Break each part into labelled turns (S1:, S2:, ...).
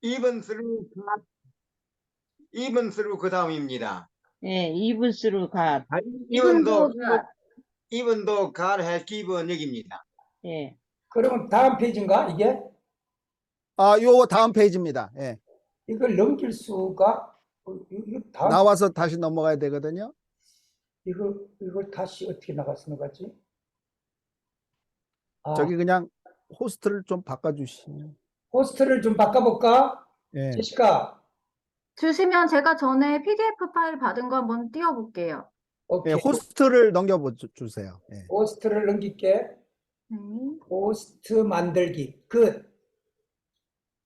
S1: even through God, even through 그 다음입니다.
S2: 예, even through God.
S1: even though God has given 여기입니다.
S2: 예.
S3: 그러면 다음 페이지인가 이게?
S4: 요 다음 페이지입니다. 예.
S3: 이걸 넘길 수가 이거 다음
S4: 나와서 다시 넘어가야 되거든요.
S3: 이걸 다시 어떻게 나갔지?
S4: 저기 그냥 호스트를 좀 바꿔주시면.
S3: 호스트를 좀 바꿔볼까?
S4: 예.
S3: 제시카.
S5: 주시면 제가 전에 PDF 파일 받은 거 한번 띄워볼게요.
S3: 오케이.
S4: 예, 호스트를 넘겨주세요. 예.
S3: 호스트를 넘길게. 호스트 만들기. 끝.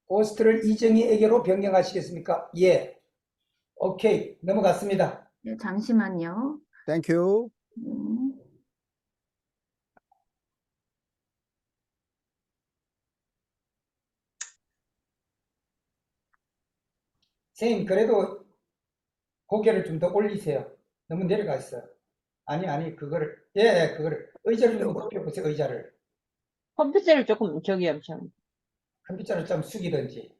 S3: 호스트를 이정희에게로 변경하시겠습니까? 예. 오케이. 넘어갔습니다.
S5: 네, 잠시만요.
S4: 땡큐.
S3: 선생님, 그래도 고개를 좀 더 올리세요. 너무 내려가 있어요. 아니, 그거를. 예, 그거를. 의자를 좀 높여보세요, 의자를.
S2: 컴퓨터를 조금, 저기요, 참.
S3: 컴퓨터를 좀 숙이든지.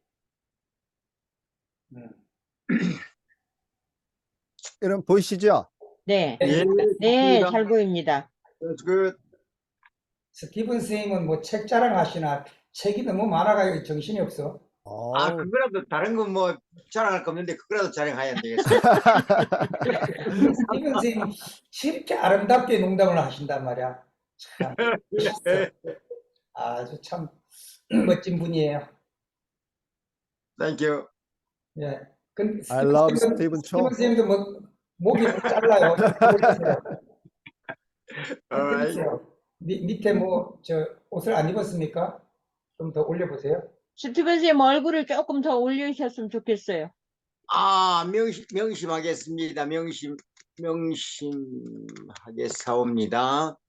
S4: 여러분 보이시죠?
S2: 네.
S1: 예,
S2: 네,
S1: 맞습니다.
S2: 잘 보입니다.
S1: That's good.
S3: 스티븐 선생님은 뭐 책 자랑하시나? 책이 너무 많아가지고 정신이 없어.
S1: 그거라도 다른 건 뭐 자랑할 거 없는데 그거라도 자랑해야 되겠어.
S3: 스티븐 선생님이 이렇게 아름답게 농담을 하신단 말이야. 참, 멋있어. 아주 참 멋진 분이에요.
S1: Thank you.
S3: 예. 근데
S4: I love 스티븐 초.
S3: 스티븐 선생님도 뭐 목이 좀 잘라요. 보여주세요.
S1: Alright.
S3: 보여주세요. 밑에 뭐 저 옷을 안 입었습니까? 좀 더 올려보세요.
S2: 스티븐 쌤 얼굴을 조금 더 올리셨으면 좋겠어요.
S1: 명심하겠습니다. 명심하겠사옵니다.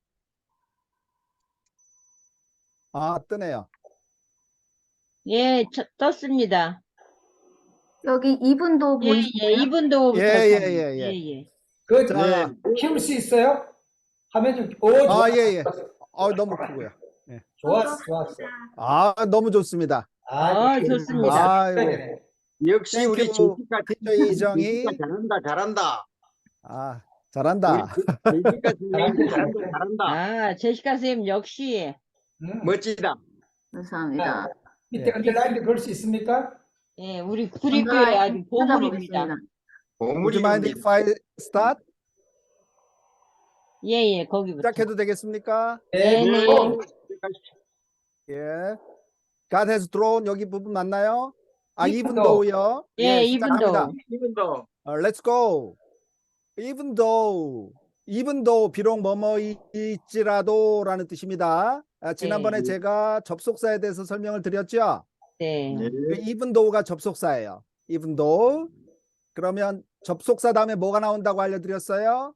S4: 뜨네요.
S2: 예, 떴습니다.
S5: 여기 2분도
S2: 예,
S5: 보이시나요?
S2: 예, 이분도.
S4: 예.
S3: 그
S4: 자,
S3: 키울 수 있어요? 화면 좀.
S4: 예. 너무 크고요.
S3: 좋았어.
S4: 너무 좋습니다.
S2: 좋습니다.
S4: 아이고.
S1: 역시
S4: Thank
S1: 우리
S4: you,
S1: 제시카
S4: teacher 이정희.
S1: 잘한다.
S4: 잘한다.
S1: 제시카 선생님 잘한다.
S2: 제시카 쌤 역시.
S1: 멋지다.
S5: 감사합니다.
S3: 밑에 언더라인도 그럴 수 있습니까?
S2: 예, 우리 구리교회 아주 보물입니다.
S4: Would you mind if I start?
S2: 예, 거기부터.
S4: 시작해도 되겠습니까?
S3: 네.
S2: 네.
S4: 예. God has thrown 여기 부분 맞나요? even
S3: Even
S4: though요.
S2: 예, even
S4: 시작합니다.
S1: 이분도
S4: Let's go. Even though 비록 뭐뭐일지라도라는 뜻입니다. 지난번에
S2: 네.
S4: 제가 접속사에 대해서 설명을 드렸죠.
S2: 네.
S4: even though가 접속사예요. even though. 그러면 접속사 다음에 뭐가 나온다고 알려드렸어요?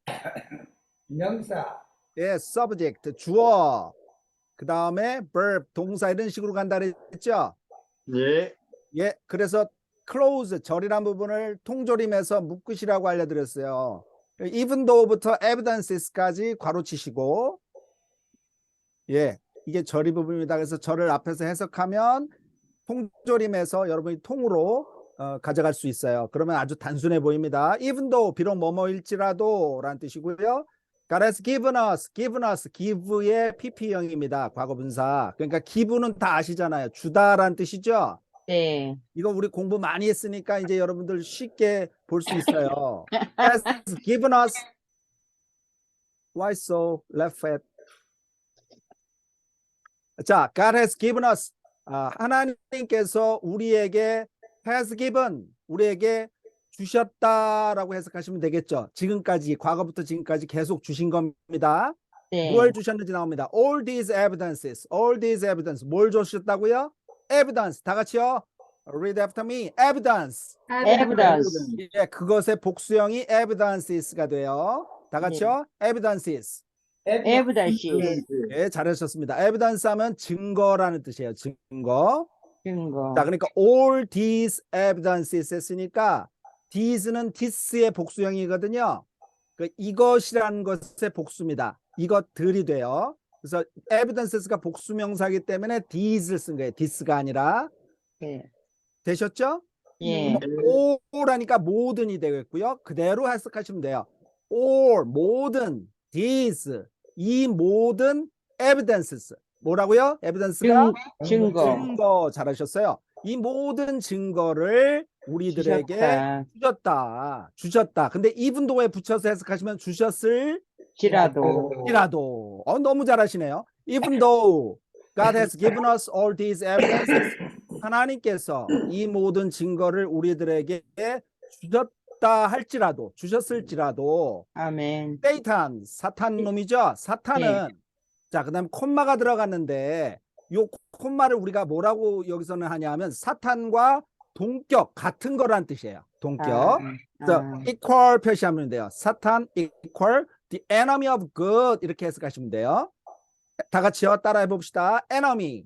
S3: 명사.
S4: 예, subject 주어. 그 다음에 verb 동사 이런 식으로 간다 그랬죠. 예, 그래서 close 절이란 부분을 통조림해서 묶으시라고 알려드렸어요. even though부터 evidences까지 괄호치시고, 예, 이게 절이 부분입니다. 그래서 절을 앞에서 해석하면 통조림해서 여러분이 통으로 가져갈 수 있어요. 그러면 아주 단순해 보입니다. even though 비록 뭐뭐일지라도 라는 뜻이고요. God has given us, give의 PP형입니다. 과거분사. 그러니까 give는 다 아시잖아요. 주다라는 뜻이죠.
S2: 네.
S4: 이거 우리 공부 많이 했으니까 이제 여러분들 쉽게 볼 수 있어요. has given us. Why so? Left at. 자, God has given us. 하나님께서 우리에게 has given, 우리에게 주셨다라고 해석하시면 되겠죠. 지금까지, 과거부터 지금까지 계속 주신 겁니다.
S2: 네.
S4: 뭘 주셨는지 나옵니다. All these evidences. 뭘 주셨다고요? Evidence. 다 같이요. Read after me. Evidence. 예, 그것의 복수형이 evidences가 돼요. 다 같이요. Evidences. 예, 잘하셨습니다. evidence 하면 증거라는 뜻이에요. 증거. 자, 그러니까 all these evidences 했으니까 these는 this의 복수형이거든요. 이것이라는 것의 복수입니다. 이것들이 돼요. 그래서 evidences가 복수명사이기 때문에 these를 쓴 거예요. this가 아니라.
S2: 네.
S4: 되셨죠?
S2: 예.
S4: all하니까 모든이 되겠고요. 그대로 해석하시면 돼요. all 모든 these 이 모든 evidences 뭐라고요? evidence가 증거 잘하셨어요. 이 모든 증거를 우리들에게 주셨다. 근데 even though에 붙여서 해석하시면 주셨을지라도. 너무 잘하시네요. Even though God has given us all these evidences. 하나님께서 이 모든 증거를 우리들에게 주셨을지라도
S2: 아멘.
S4: 세이탄 사탄 놈이죠. 사탄은 자 그다음에 콤마가 들어갔는데 요 콤마를 우리가 뭐라고 여기서는 하냐면 사탄과 동격 같은 거란 뜻이에요. 동격. 그래서 equal 표시하면 돼요. 사탄 equal the enemy of good 이렇게 해석하시면 돼요. 다 같이요. 따라해 봅시다. enemy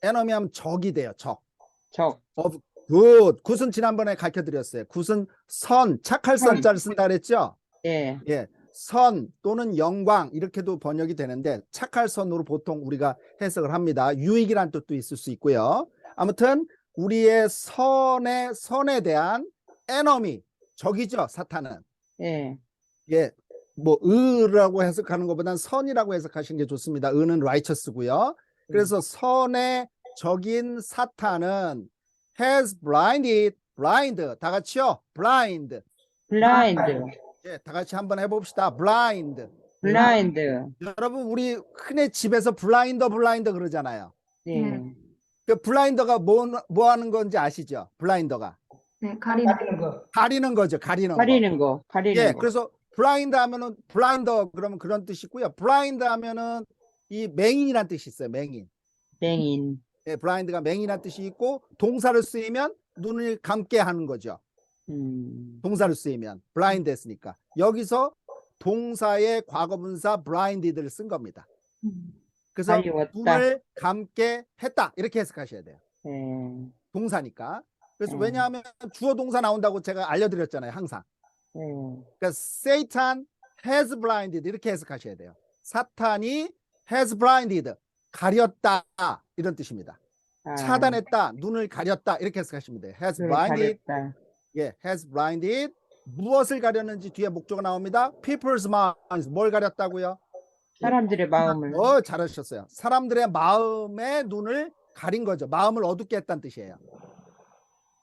S4: 하면 적이 돼요. 적. of good. 굿은 지난번에 가르쳐 드렸어요. 굿은 선, 착할 선자를 쓴다 그랬죠?
S2: 예.
S4: 선 또는 영광 이렇게도 번역이 되는데 착할 선으로 보통 우리가 해석을 합니다. 유익이란 뜻도 있을 수 있고요. 아무튼 우리의 선에 대한 enemy, 적이죠. 사탄은. 뭐 의라고 해석하는 것보다는 선이라고 해석하시는 게 좋습니다. 의는 righteous고요. 그래서 선의 적인 사탄은 has blind 다 같이요. blind. 다 같이 한번 해봅시다. blind. 여러분 우리 흔히 집에서 블라인더 그러잖아요. 그 블라인더가 뭐 하는 건지 아시죠? 블라인더가
S5: 네,
S4: 가리는 거죠. 가리는 거. 그래서 블라인드 하면은 블라인더 그러면 그런 뜻이고요. 블라인드 하면은 이 맹인이란 뜻이 있어요. 맹인. 블라인드가 맹인이란 뜻이 있고 동사를 쓰이면 눈을 감게 하는 거죠. 동사를 쓰이면 블라인드 했으니까 여기서 동사의 과거분사 blinded를 쓴 겁니다. 그래서 눈을 감게 했다 이렇게 해석하셔야 돼요. 동사니까. 그래서 왜냐하면 주어 동사 나온다고 제가 알려드렸잖아요. 항상. 그러니까 Satan has blinded 이렇게 해석하셔야 돼요. 사탄이 has blinded 가렸다 이런 뜻입니다. 차단했다, 눈을 가렸다 이렇게 해석하시면 돼요. has blinded. has blinded. 무엇을 가렸는지 뒤에 목조가 나옵니다. People's minds. 뭘 가렸다고요?
S2: 사람들의 마음을.
S4: 잘하셨어요. 사람들의 마음의 눈을 가린 거죠. 마음을 어둡게 했다는 뜻이에요.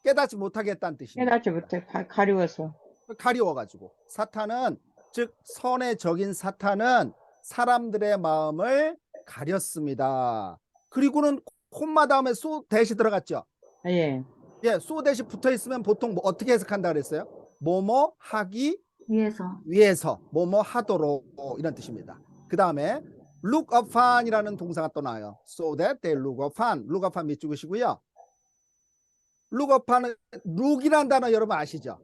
S4: 깨닫지 못하게 했다는 뜻입니다.
S2: 깨닫지 못해 가리워서.
S4: 가리워가지고 사탄은 즉 선의 적인 사탄은 사람들의 마음을 가렸습니다. 그리고는 콤마 다음에 소 대시 들어갔죠. 소 대시 붙어 있으면 보통 뭐 어떻게 해석한다 그랬어요? 뭐뭐 하기 위해서 뭐뭐 하도록 이런 뜻입니다. 그 다음에 look upon이라는 동사가 또 나와요. So that they look upon. look upon 밑줄이시고요. look upon은 look이라는 단어 여러분 아시죠?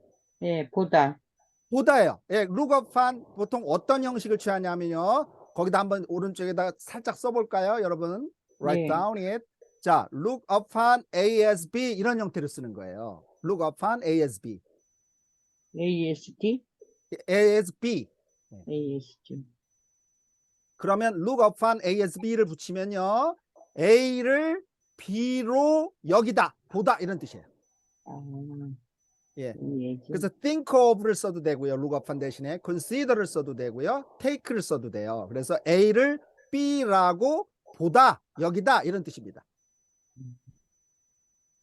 S4: 보다예요. look upon 보통 어떤 형식을 취하냐면요. 거기다 한번 오른쪽에다 살짝 써볼까요, 여러분? Write down it. 자, look upon ASB 이런 형태를 쓰는 거예요. look upon ASB. ASB. 그러면 look upon ASB를 붙이면요. A를 B로 여기다, 보다 이런 뜻이에요. 그래서 think of를 써도 되고요. look upon 대신에 consider를 써도 되고요. take를 써도 돼요. 그래서 A를 B라고 보다, 여기다 이런 뜻입니다.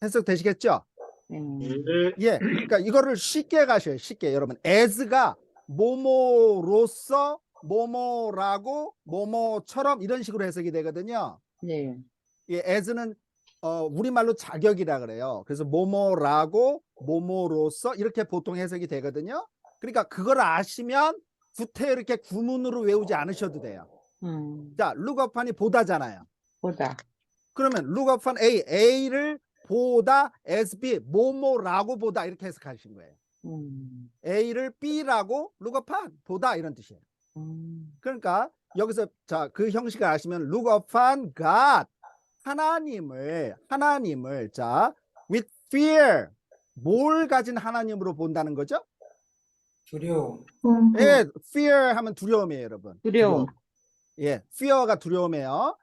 S4: 해석 되시겠죠? 그러니까 이거를 쉽게 가셔요. 쉽게 여러분. as가 뭐뭐로서 뭐뭐라고 뭐뭐처럼 이런 식으로 해석이 되거든요. as는 우리말로 자격이라 그래요. 그래서 뭐뭐라고 뭐뭐로서 이렇게 보통 해석이 되거든요. 그러니까 그걸 아시면 구태 이렇게 구문으로 외우지 않으셔도 돼요. 자, look upon이 보다잖아요. 그러면 look upon A를 보다 SB 뭐뭐라고 보다 이렇게 해석하신 거예요. A를 B라고 look upon 보다 이런 뜻이에요. 그러니까 여기서 자, 그 형식을 아시면 look upon God 하나님을 자 with fear 뭘 가진 하나님으로 본다는 거죠?
S3: 두려움.
S4: fear 하면 두려움이에요, 여러분.
S2: 두려움.
S4: fear가 두려움이에요.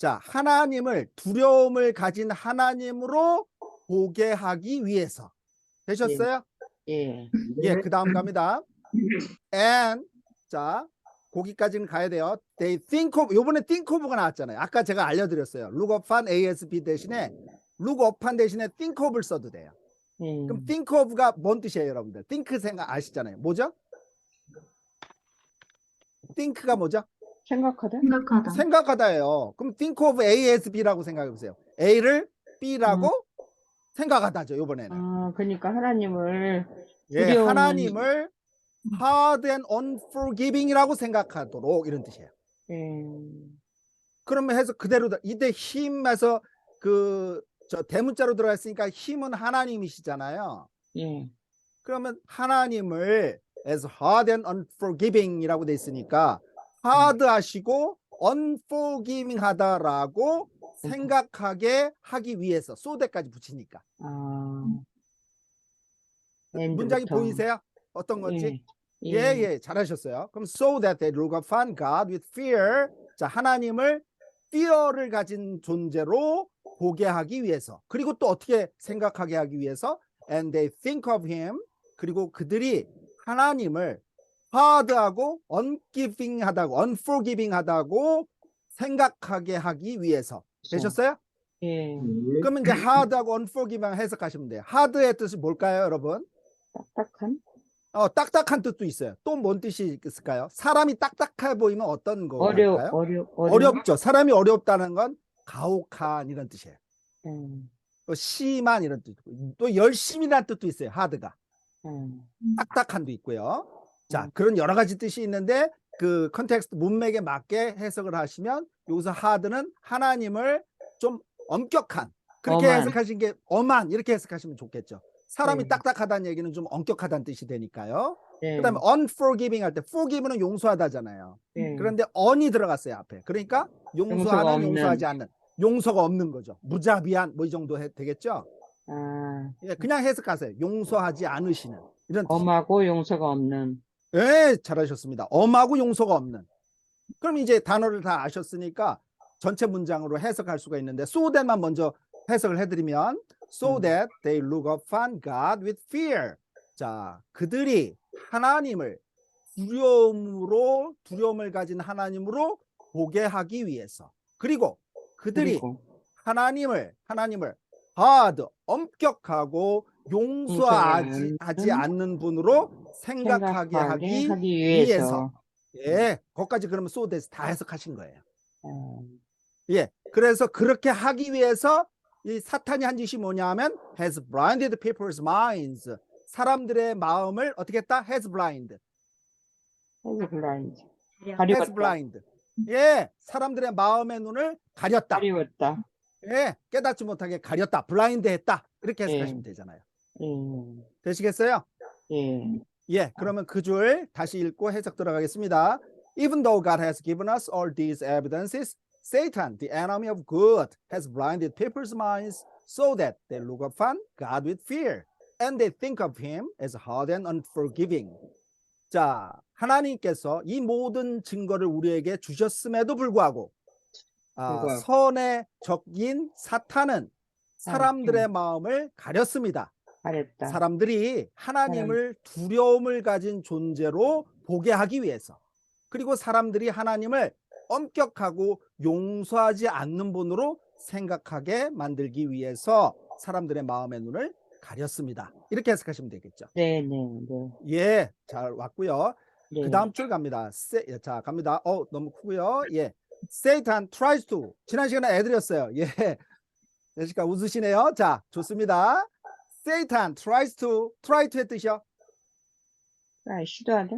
S4: 자, 하나님을 두려움을 가진 하나님으로 보게 하기 위해서. 되셨어요?
S2: 예.
S4: 예, 그 다음 갑니다. And 자, 거기까지는 가야 돼요. They think of 요번에 think of가 나왔잖아요. 아까 제가 알려드렸어요. look up한 ASB 대신에 look up한 대신에 think of를 써도 돼요. 그럼 think of가 뭔 뜻이에요, 여러분들? think 생각 아시잖아요. 뭐죠? think가 뭐죠?
S2: 생각하다?
S5: 생각하다.
S4: 생각하다예요. 그럼 think of A as B라고 생각해 보세요. A를 B라고 생각하다죠, 이번에는.
S2: 아, 그러니까 하나님을
S4: 예,
S2: 두려움은-
S4: 하나님을 hard and unforgiving이라고 생각하도록 이런 뜻이에요.
S2: 예.
S4: 그러면 해서 그대로 이때 힘에서 저 대문자로 들어가 있으니까 힘은 하나님이시잖아요.
S2: 예.
S4: 그러면 하나님을 as hard and unforgiving이라고 돼 있으니까 hard 하시고 unforgiving 하다라고 생각하게 하기 위해서 so that까지 붙이니까.
S2: 아.
S4: 문장이
S2: end부터.
S4: 보이세요? 어떤 건지?
S2: 예.
S4: 예, 잘하셨어요. 그럼 so that they look upon God with fear. 자, 하나님을 fear를 가진 존재로 보게 하기 위해서. 그리고 또 어떻게 생각하게 하기 위해서? And they think of him. 그리고 그들이 하나님을 hard하고 unforgiving 하다고 생각하게 하기 위해서. 되셨어요?
S2: 예.
S4: 그러면 이제 hard하고 unforgiving 해석하시면 돼요. hard의 뜻이 뭘까요, 여러분?
S2: 딱딱한?
S4: 딱딱한 뜻도 있어요. 또 뭔 뜻이 있을까요? 사람이 딱딱해 보이면 어떤 거일까요? 어렵죠. 사람이 어렵다는 건 가혹한 이런 뜻이에요. 또 심한 이런 뜻. 또 열심이라는 뜻도 있어요. 하드가. 딱딱한도 있고요. 자, 그런 여러 가지 뜻이 있는데 그 컨텍스트 문맥에 맞게 해석을 하시면 여기서 하드는 하나님을 좀 엄격한 그렇게
S2: 엄한.
S4: 해석하신 게 엄한 이렇게 해석하시면 좋겠죠. 사람이
S2: 네.
S4: 딱딱하다는 얘기는 좀 엄격하다는 뜻이 되니까요.
S2: 예.
S4: 그다음에 unforgiving 할 때 forgive는 용서하다잖아요.
S2: 예.
S4: 그런데 on이 들어갔어요, 앞에. 그러니까 용서하는,
S2: 없는.
S4: 용서하지 않는. 용서가 없는 거죠. 무자비한 뭐 이 정도 되겠죠?
S2: 아,
S4: 예, 그냥 해석하세요. 용서하지 않으시는 이런 뜻.
S2: 엄하고 용서가 없는.
S4: 예, 잘하셨습니다. 엄하고 용서가 없는. 그럼 이제 단어를 다 아셨으니까 전체 문장으로 해석할 수가 있는데 so that만 먼저 해석을 해드리면 so that they look upon God with fear. 자, 그들이 하나님을 두려움을 가진 하나님으로 보게 하기 위해서. 그리고 그들이
S2: 그리고
S4: 하나님을 hard, 엄격하고 용서하지 않는 분으로 생각하게 하기 위해서. 예, 거기까지 그러면 so that 다 해석하신 거예요. 예, 그래서 그렇게 하기 위해서 이 사탄이 한 짓이 뭐냐면 has blinded people's minds. 사람들의 마음을 어떻게 했다? has blind.
S2: blind.
S4: has
S2: 가리웠다.
S4: blind. 예, 사람들의 마음의 눈을 가렸다.
S2: 가리웠다.
S4: 예, 깨닫지 못하게 가렸다. 블라인드 했다. 이렇게 해석하시면 되잖아요. 되시겠어요?
S2: 예.
S4: 예, 그러면 그 줄 다시 읽고 해석 들어가겠습니다. Even though God has given us all these evidences, Satan, the enemy of good, has blinded people's minds so that they look upon God with fear and they think of him as hard and unforgiving. 자, 하나님께서 이 모든 증거를 우리에게 주셨음에도 불구하고 선의 적인 사탄은 사람들의 마음을 가렸습니다.
S2: 가렸다.
S4: 사람들이 하나님을 두려움을 가진 존재로 보게 하기 위해서, 그리고 사람들이 하나님을 엄격하고 용서하지 않는 분으로 생각하게 만들기 위해서 사람들의 마음의 눈을 가렸습니다. 이렇게 해석하시면 되겠죠.
S2: 네.
S4: 예, 잘 왔고요.
S2: 네.
S4: 그 다음 줄 갑니다. 자, 갑니다. 너무 크고요. 예, Satan tries to. 지난 시간에 애드렸어요. 예, 예시가 웃으시네요. 자, 좋습니다. Satan tries to. try to의 뜻이요.
S2: 시도하다.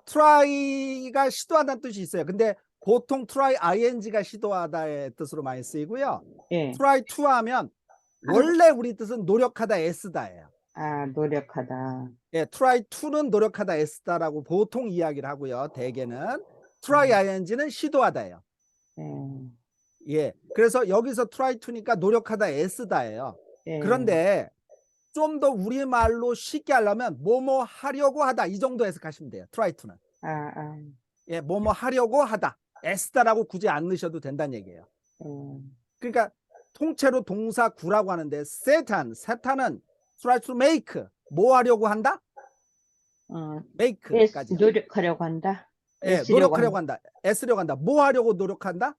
S4: try가 시도하다는 뜻이 있어요. 근데 보통 try ing가 시도하다의 뜻으로 많이 쓰이고요.
S2: 예.
S4: try to 하면 원래 우리 뜻은 노력하다 애쓰다예요.
S2: 아, 노력하다.
S4: 예, try to는 노력하다 애쓰다라고 보통 이야기를 하고요. 대개는 try ing는 시도하다예요. 예, 그래서 여기서 try to니까 노력하다 애쓰다예요.
S2: 예.
S4: 그런데 좀 더 우리말로 쉽게 하려면 뭐뭐 하려고 하다 이 정도 해석하시면 돼요. try to는.
S2: 아.
S4: 예, 뭐뭐 하려고 하다. s다라고 굳이 안 넣으셔도 된다는 얘기예요. 그러니까 통째로 동사 구라고 하는데 사탄은 try to make 뭐 하려고 한다? make까지.
S2: 노력하려고 한다.
S4: 예,
S2: 애쓰려고
S4: 노력하려고 한다. 애쓰려고 한다. 뭐 하려고 노력한다?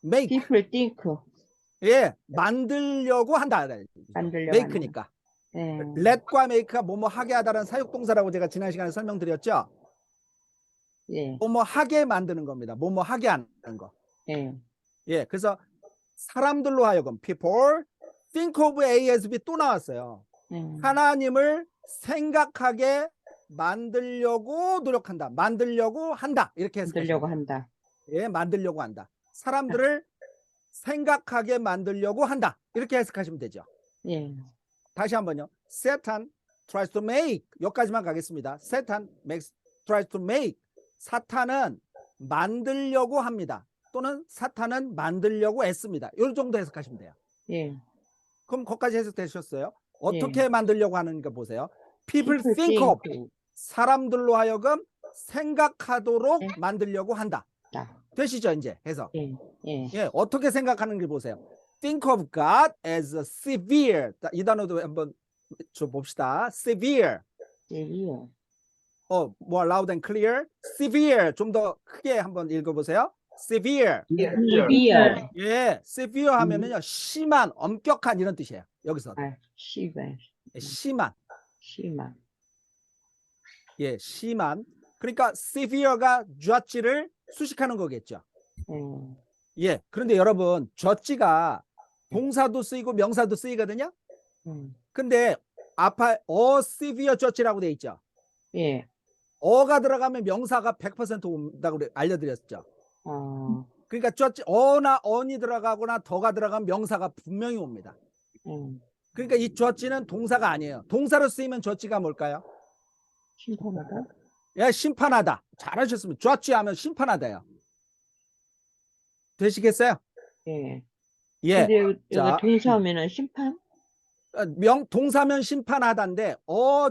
S4: make.
S2: People think
S4: 예, 만들려고 한다.
S2: 만들려고
S4: make니까.
S2: 한다.
S4: let과 make가 뭐뭐 하게 하다라는 사역동사라고 제가 지난 시간에 설명드렸죠.
S2: 예.
S4: 뭐뭐 하게 만드는 겁니다. 뭐뭐 하게 하는 거.
S2: 예.
S4: 예, 그래서 사람들로 하여금 people think of A as B 또 나왔어요. 하나님을 생각하게 만들려고 노력한다. 만들려고 한다. 이렇게
S2: 만들려고
S4: 해석하시면 돼요.
S2: 한다.
S4: 예, 만들려고 한다. 사람들을 생각하게 만들려고 한다. 이렇게 해석하시면 되죠.
S2: 예.
S4: 다시 한번요. Satan tries to make 여기까지만 가겠습니다. Satan tries to make 사탄은 만들려고 합니다. 또는 사탄은 만들려고 애씁니다. 이 정도 해석하시면 돼요.
S2: 예.
S4: 그럼 거기까지 해석되셨어요? 어떻게 만들려고 하는가 보세요. People
S2: People
S4: think of
S2: think.
S4: 사람들로 하여금 생각하도록
S2: 네.
S4: 만들려고 한다. 되시죠 이제 해석.
S2: 예. 예.
S4: 예, 어떻게 생각하는지 보세요. Think of God as a severe. 이 단어도 한번 좀 봅시다. Severe.
S2: 예.
S4: more loud and clear. Severe. 좀 더 크게 한번 읽어보세요. Severe.
S2: Severe.
S4: 예, severe 하면은요 심한, 엄격한 이런 뜻이에요. 여기서
S2: 심한.
S4: 심한.
S2: 심한.
S4: 예, 심한. 그러니까 severe가 judge를 수식하는 거겠죠. 예, 그런데 여러분 judge가 동사도 쓰이고 명사도 쓰이거든요. 근데 앞에 severe judge라고 돼 있죠.
S2: 예.
S4: 어가 들어가면 명사가 100% 온다고 알려드렸죠. 그러니까 judge 어나 on이 들어가거나 더가 들어가면 명사가 분명히 옵니다. 그러니까 이 judge는 동사가 아니에요. 동사로 쓰이면 judge가 뭘까요?
S2: 심판하다.
S4: 예, 심판하다. 잘하셨습니다. judge 하면 심판하다요. 되시겠어요?
S2: 예.
S4: 예.
S2: 근데 여기
S4: 자,
S2: 동사하면은 심판?
S4: 동사면 심판하다인데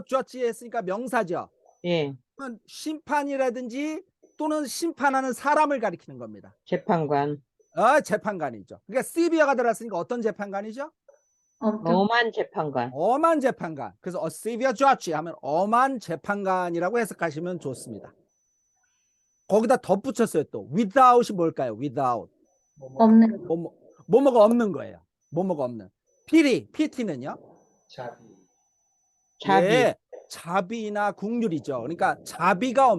S4: judge 했으니까 명사죠.
S2: 예.
S4: 그러면 심판이라든지 또는 심판하는 사람을 가리키는 겁니다.
S2: 재판관.
S4: 재판관이죠. 그러니까 severe가 들어갔으니까 어떤 재판관이죠?
S2: 엄한 재판관.
S4: 엄한 재판관. 그래서 a severe judge 하면 엄한 재판관이라고 해석하시면 좋습니다. 거기다 덧붙였어요 또. without이 뭘까요? without.
S5: 없는.
S4: 뭐뭐가 없는 거예요. 뭐뭐가 없는. pity는요?
S2: 자비.
S4: 예, 자비나 국률이죠. 그러니까 자비가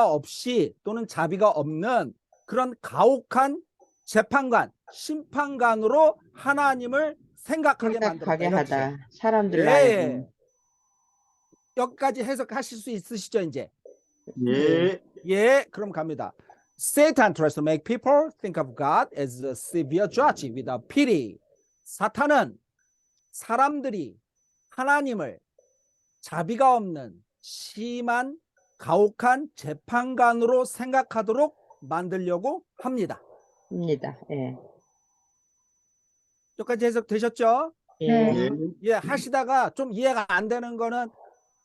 S4: 없이 또는 자비가 없는 그런 가혹한 재판관, 심판관으로 하나님을 생각하게
S2: 생각하게
S4: 만들었다.
S2: 하다. 사람들
S4: 예.
S2: 하여금.
S4: 여기까지 해석하실 수 있으시죠 이제?
S1: 예.
S4: 예, 그럼 갑니다. Satan tries to make people think of God as a severe judge without pity. 사탄은 사람들이 하나님을 자비가 없는 심한 가혹한 재판관으로 생각하도록 만들려고 합니다.
S2: 예.
S4: 여기까지 해석되셨죠?
S2: 예.
S4: 예, 하시다가 좀 이해가 안 되는 거는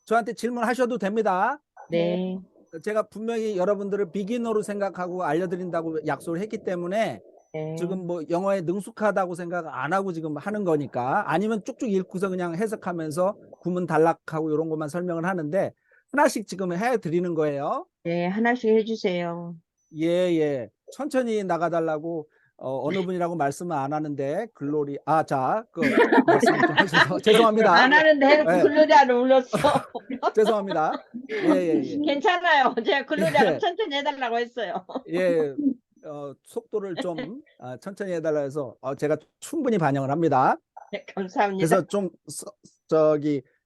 S4: 저한테 질문하셔도 됩니다.
S2: 네.
S4: 제가 분명히 여러분들을 비기너로 생각하고 알려드린다고 약속을 했기 때문에
S2: 네.
S4: 지금 뭐 영어에 능숙하다고 생각 안 하고 지금 하는 거니까 아니면 쭉쭉 읽고서 그냥 해석하면서 구문 단락하고 이런 것만 설명을 하는데 하나씩 지금 해드리는 거예요.
S2: 네, 하나씩 해주세요.
S4: 예. 천천히 나가달라고 어느 분이라고 말씀은 안 하는데 글로리 자 그 말씀 좀 하셔서 죄송합니다.
S2: 안 하는데 해놓고
S4: 네.
S2: 글로리아를 올렸어.
S4: 죄송합니다. 예.
S2: 괜찮아요. 제가 글로리아를
S4: 예.
S2: 천천히 해달라고 했어요.
S4: 예. 속도를 좀 천천히 해달라 해서 제가 충분히 반영을 합니다.
S2: 네, 감사합니다.
S4: 그래서 좀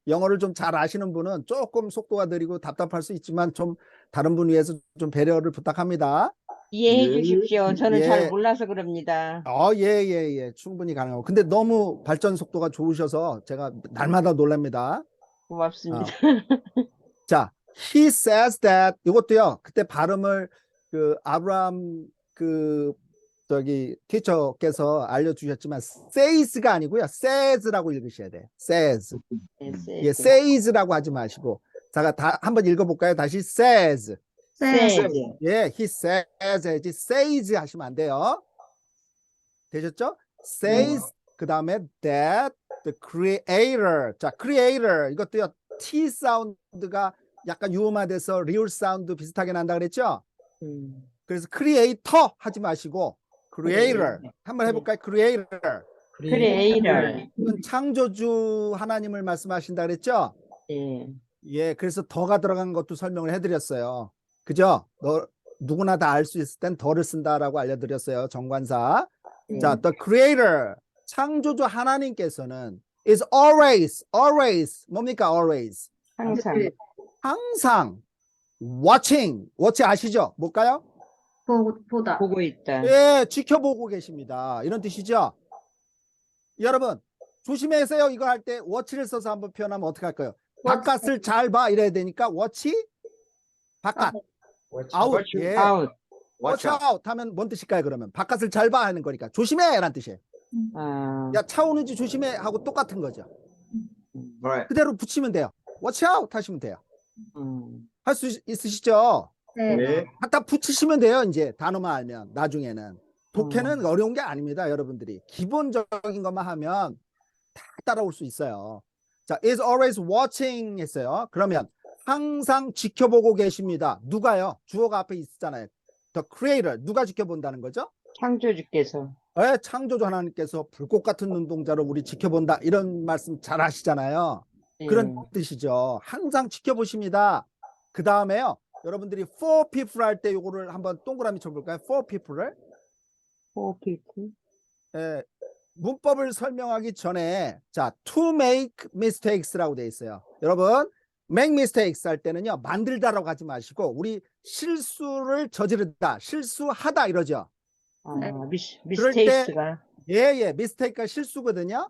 S4: 영어를 좀 잘 아시는 분은 조금 속도가 느리고 답답할 수 있지만 좀 다른 분 위해서 좀 배려를 부탁합니다.
S2: 이해해
S1: 예.
S2: 주십시오. 저는
S4: 예.
S2: 잘 몰라서 그럽니다.
S4: 예. 충분히 가능하고. 근데 너무 발전 속도가 좋으셔서 제가 날마다 놀랍니다.
S2: 고맙습니다.
S4: 자, he says that 이것도요. 그때 발음을 그 아브라함 티처께서 알려주셨지만 says가 아니고요. says라고 읽으셔야 돼요. says.
S2: 네,
S4: 예, says라고 하지 마시고. 제가 한번 읽어볼까요? 다시 says.
S2: said.
S4: 예, he says, 해야지 says 하시면 안 돼요. 되셨죠? says 그 다음에 that the creator. 자, creator 이것도요 T 사운드가 약간 유음화돼서 리을 사운드 비슷하게 난다 그랬죠? 그래서 creator 하지 마시고 creator 한번 해볼까요? creator.
S2: creator.
S4: 이건 창조주 하나님을 말씀하신다 그랬죠?
S2: 예.
S4: 예, 그래서 더가 들어간 것도 설명을 해드렸어요. 그죠? 누구나 다 알 수 있을 땐 더를 쓴다라고 알려드렸어요. 정관사. 자, the creator, 창조주 하나님께서는 is always, 뭡니까? always. 항상 watching 아시죠? 뭘까요?
S5: 보다.
S2: 보고 있다.
S4: 예, 지켜보고 계십니다. 이런 뜻이죠? 여러분, 조심하세요. 이거 할 때 watch를 써서 한번 표현하면 어떻게 할까요? 바깥을 잘 봐 이래야 되니까 watch 바깥 out 예
S2: out.
S4: watch out 하면 뭔 뜻일까요? 그러면 바깥을 잘 봐 하는 거니까 조심해 라는 뜻이에요.
S2: 아,
S4: 야, 차 오는지 조심해 하고 똑같은 거죠.
S1: Right.
S4: 그대로 붙이면 돼요. watch out 하시면 돼요.
S2: 음.
S4: 할 수 있으시죠?
S5: 네.
S1: 네.
S4: 갖다 붙이시면 돼요. 이제 단어만 알면 나중에는 독해는 어려운 게 아닙니다. 여러분들이 기본적인 것만 하면 다 따라올 수 있어요. 자, is always watching 했어요. 그러면 항상 지켜보고 계십니다. 누가요? 주어가 앞에 있잖아요. The creator. 누가 지켜본다는 거죠?
S2: 창조주께서.
S4: 네, 창조주 하나님께서 불꽃 같은 눈동자로 우리 지켜본다. 이런 말씀 잘 하시잖아요. 그런 뜻이죠. 항상 지켜보십니다. 그 다음에요. 여러분들이 for people 할 때 요거를 한번 동그라미 쳐볼까요? for people을.
S2: for people.
S4: 예, 문법을 설명하기 전에 자, to make mistakes라고 되어 있어요. 여러분, make mistakes 할 때는요. 만들다라고 하지 마시고 우리 실수를 저지르다, 실수하다 이러죠.
S2: 아,
S5: 네.
S4: 그럴 때-
S2: 미스테이크가.
S4: 예, mistake가 실수거든요.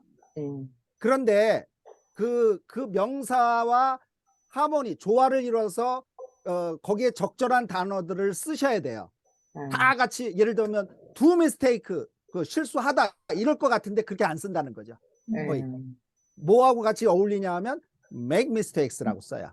S4: 그런데 그 명사와 하모니, 조화를 이뤄서 거기에 적절한 단어들을 쓰셔야 돼요. 다 같이 예를 들면 do mistake, 그 실수하다 이럴 것 같은데 그렇게 안 쓴다는 거죠. 거의. 뭐하고 같이 어울리냐 하면 make mistakes라고 써요.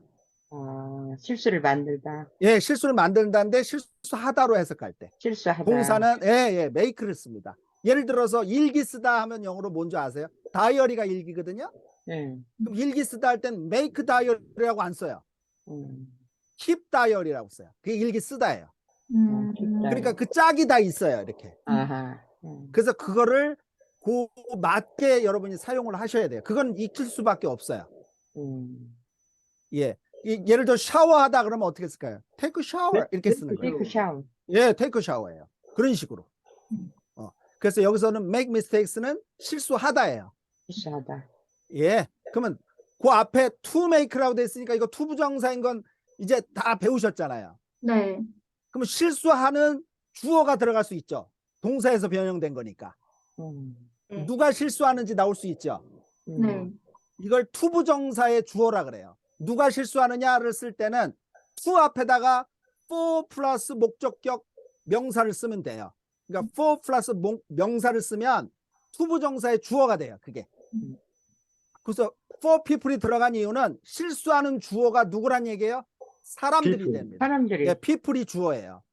S2: 실수를 만들다.
S4: 예, 실수를 만든다는데 실수하다로 해석할 때.
S2: 실수하다.
S4: 동사는 make를 씁니다. 예를 들어서 일기 쓰다 하면 영어로 뭔지 아세요? 다이어리가 일기거든요. 그럼 일기 쓰다 할 땐 make diary라고 안 써요. keep diary라고 써요. 그게 일기 쓰다예요. 그러니까 그 짝이 다 있어요. 이렇게.
S2: 아하.
S4: 그래서 그거를 그 맞게 여러분이 사용을 하셔야 돼요. 그건 익힐 수밖에 없어요. 예. 예를 들어 샤워하다 그러면 어떻게 쓸까요? take a shower 이렇게 쓰는 거예요.
S2: 테이크 샤워.
S4: 예, take a shower예요. 그런 식으로. 그래서 여기서는 make mistakes는 실수하다예요.
S2: 실수하다.
S4: 예. 그러면 그 앞에 to make라고 돼 있으니까 이거 to 부정사인 건 이제 다 배우셨잖아요.
S5: 네.
S4: 그러면 실수하는 주어가 들어갈 수 있죠. 동사에서 변형된 거니까.
S5: 네.
S4: 누가 실수하는지 나올 수 있죠.
S5: 네.
S4: 이걸 to 부정사의 주어라 그래요. 누가 실수하느냐를 쓸 때는 to 앞에다가 for 플러스 목적격 명사를 쓰면 돼요. 그러니까 for 플러스 명사를 쓰면 to 부정사의 주어가 돼요. 그게. 그래서 for people이 들어간 이유는 실수하는 주어가 누구란 얘기예요? 사람들이
S1: people.
S4: 됩니다.
S2: 사람들이.
S4: 예, people이 주어예요.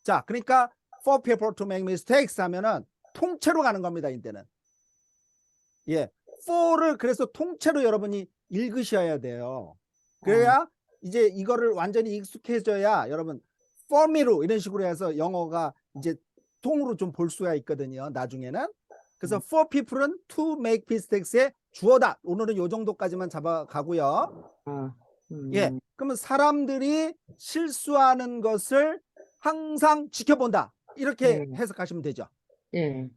S4: 자, 그러니까 for people to make mistakes 하면은 통째로 가는 겁니다. 이때는. 예, for를 그래서 통째로 여러분이 읽으셔야 돼요. 그래야 이제 이거를 완전히 익숙해져야 여러분 for me로 이런 식으로 해서 영어가 이제 통으로 좀 볼 수가 있거든요. 나중에는. 그래서 for people은 to make mistakes의 주어다. 오늘은 요 정도까지만 잡아가고요. 예, 그러면 사람들이 실수하는 것을 항상 지켜본다. 이렇게 해석하시면 되죠.
S2: 예.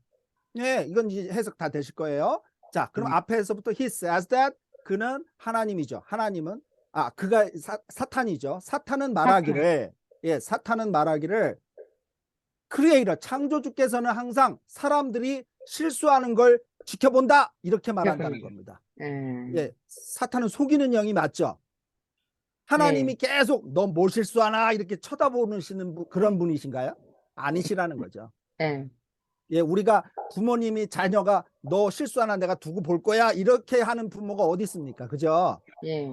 S4: 예, 이건 이제 해석 다 되실 거예요. 자, 그럼 앞에서부터 he says that 그는 하나님이죠. 하나님은 그가 사탄이죠. 사탄은 말하기를 예, 사탄은 말하기를 크리에이터 창조주께서는 항상 사람들이 실수하는 걸 지켜본다. 이렇게 말한다는 겁니다. 예, 사탄은 속이는 영이 맞죠. 하나님이 계속 너 뭘 실수하나 이렇게 쳐다보시는 그런 분이신가요? 아니시라는 거죠. 예, 우리가 부모님이 자녀가 너 실수하나 내가 두고 볼 거야 이렇게 하는 부모가 어디 있습니까? 그죠?
S2: 예.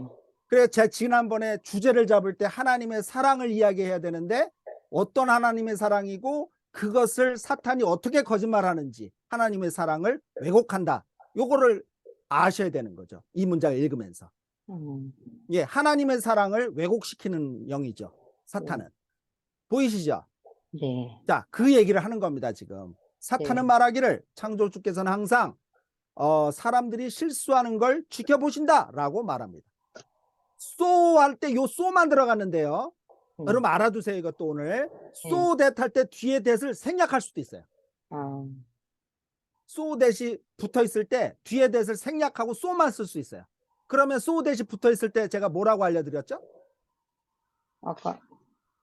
S4: 그래, 제가 지난번에 주제를 잡을 때 하나님의 사랑을 이야기해야 되는데 어떤 하나님의 사랑이고 그것을 사탄이 어떻게 거짓말하는지 하나님의 사랑을 왜곡한다. 요거를 아셔야 되는 거죠. 이 문장을 읽으면서. 예, 하나님의 사랑을 왜곡시키는 영이죠. 사탄은. 보이시죠?
S2: 네.
S4: 자, 그 얘기를 하는 겁니다, 지금. 사탄은
S2: 네.
S4: 말하기를 창조주께서는 항상 사람들이 실수하는 걸 지켜보신다라고 말합니다. so 할 때 요 so만 들어갔는데요. 여러분 알아두세요. 이것도 오늘 so that 할 때 뒤에 that을 생략할 수도 있어요.
S2: 아,
S4: so that이 붙어 있을 때 뒤에 that을 생략하고 so만 쓸 수 있어요. 그러면 so that이 붙어 있을 때 제가 뭐라고 알려드렸죠?
S2: 아까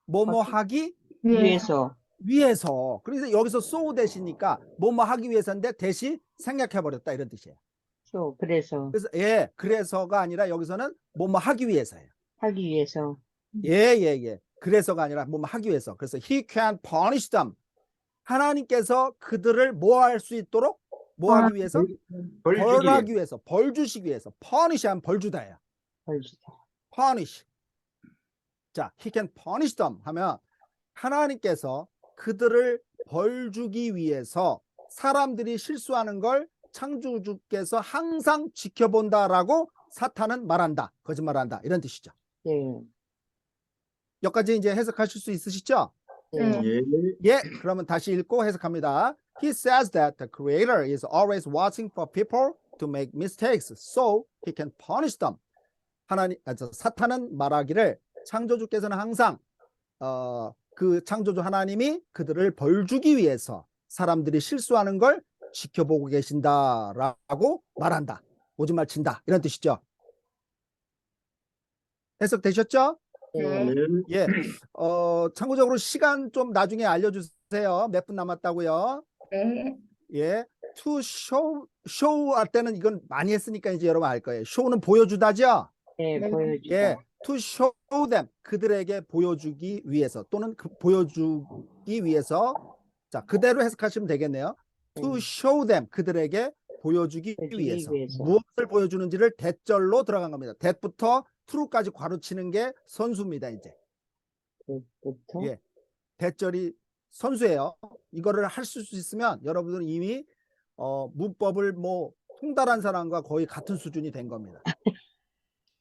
S4: 뭐뭐 하기
S2: 위에서.
S4: 위해서. 그래서 여기서 so that이니까 뭐뭐 하기 위해서인데 that이 생략해버렸다 이런 뜻이에요.
S2: 그래서
S4: 그래서 예, 그래서가 아니라 여기서는 뭐뭐 하기 위해서예요.
S2: 하기 위해서.
S4: 예. 그래서가 아니라 뭐뭐 하기 위해서. 그래서 he can punish them. 하나님께서 그들을 뭐 할 수 있도록 뭐 하기 위해서? 벌하기 위해서. 벌 주시기 위해서. punish 하면 벌 주다예요.
S2: 벌주다.
S4: punish. 자, he can punish them 하면 하나님께서 그들을 벌 주기 위해서 사람들이 실수하는 걸 창조주께서 항상 지켜본다라고 사탄은 말한다. 거짓말한다. 이런 뜻이죠.
S2: 네.
S4: 여기까지 이제 해석하실 수 있으시죠?
S2: 네.
S4: 예, 그러면 다시 읽고 해석합니다. He says that the Creator is always watching for people to make mistakes, so he can punish them. 사탄은 말하기를 창조주께서는 항상 그 창조주 하나님이 그들을 벌주기 위해서 사람들이 실수하는 걸 지켜보고 계신다라고 말한다. 오줌말 친다. 이런 뜻이죠. 해석되셨죠?
S5: 네.
S4: 예. 참고적으로 시간 좀 나중에 알려주세요. 몇 분 남았다고요?
S5: 네.
S4: 예. to show 할 때는 이건 많이 했으니까 이제 여러분 알 거예요. show는 보여주다죠?
S2: 네,
S5: 네.
S2: 보여주다.
S4: 예. to show them. 그들에게 보여주기 위해서 또는 보여주기 위해서. 자, 그대로 해석하시면 되겠네요. to show them. 그들에게 보여주기
S2: 보여주기
S4: 위해서.
S2: 위해서.
S4: 무엇을 보여주는지를 대절로 들어간 겁니다. that부터 true까지 괄호치는 게 선수입니다, 이제.
S2: 부터.
S4: 예. 대절이 선수예요. 이거를 할 수 있으면 여러분들은 이미 문법을 뭐 통달한 사람과 거의 같은 수준이 된 겁니다.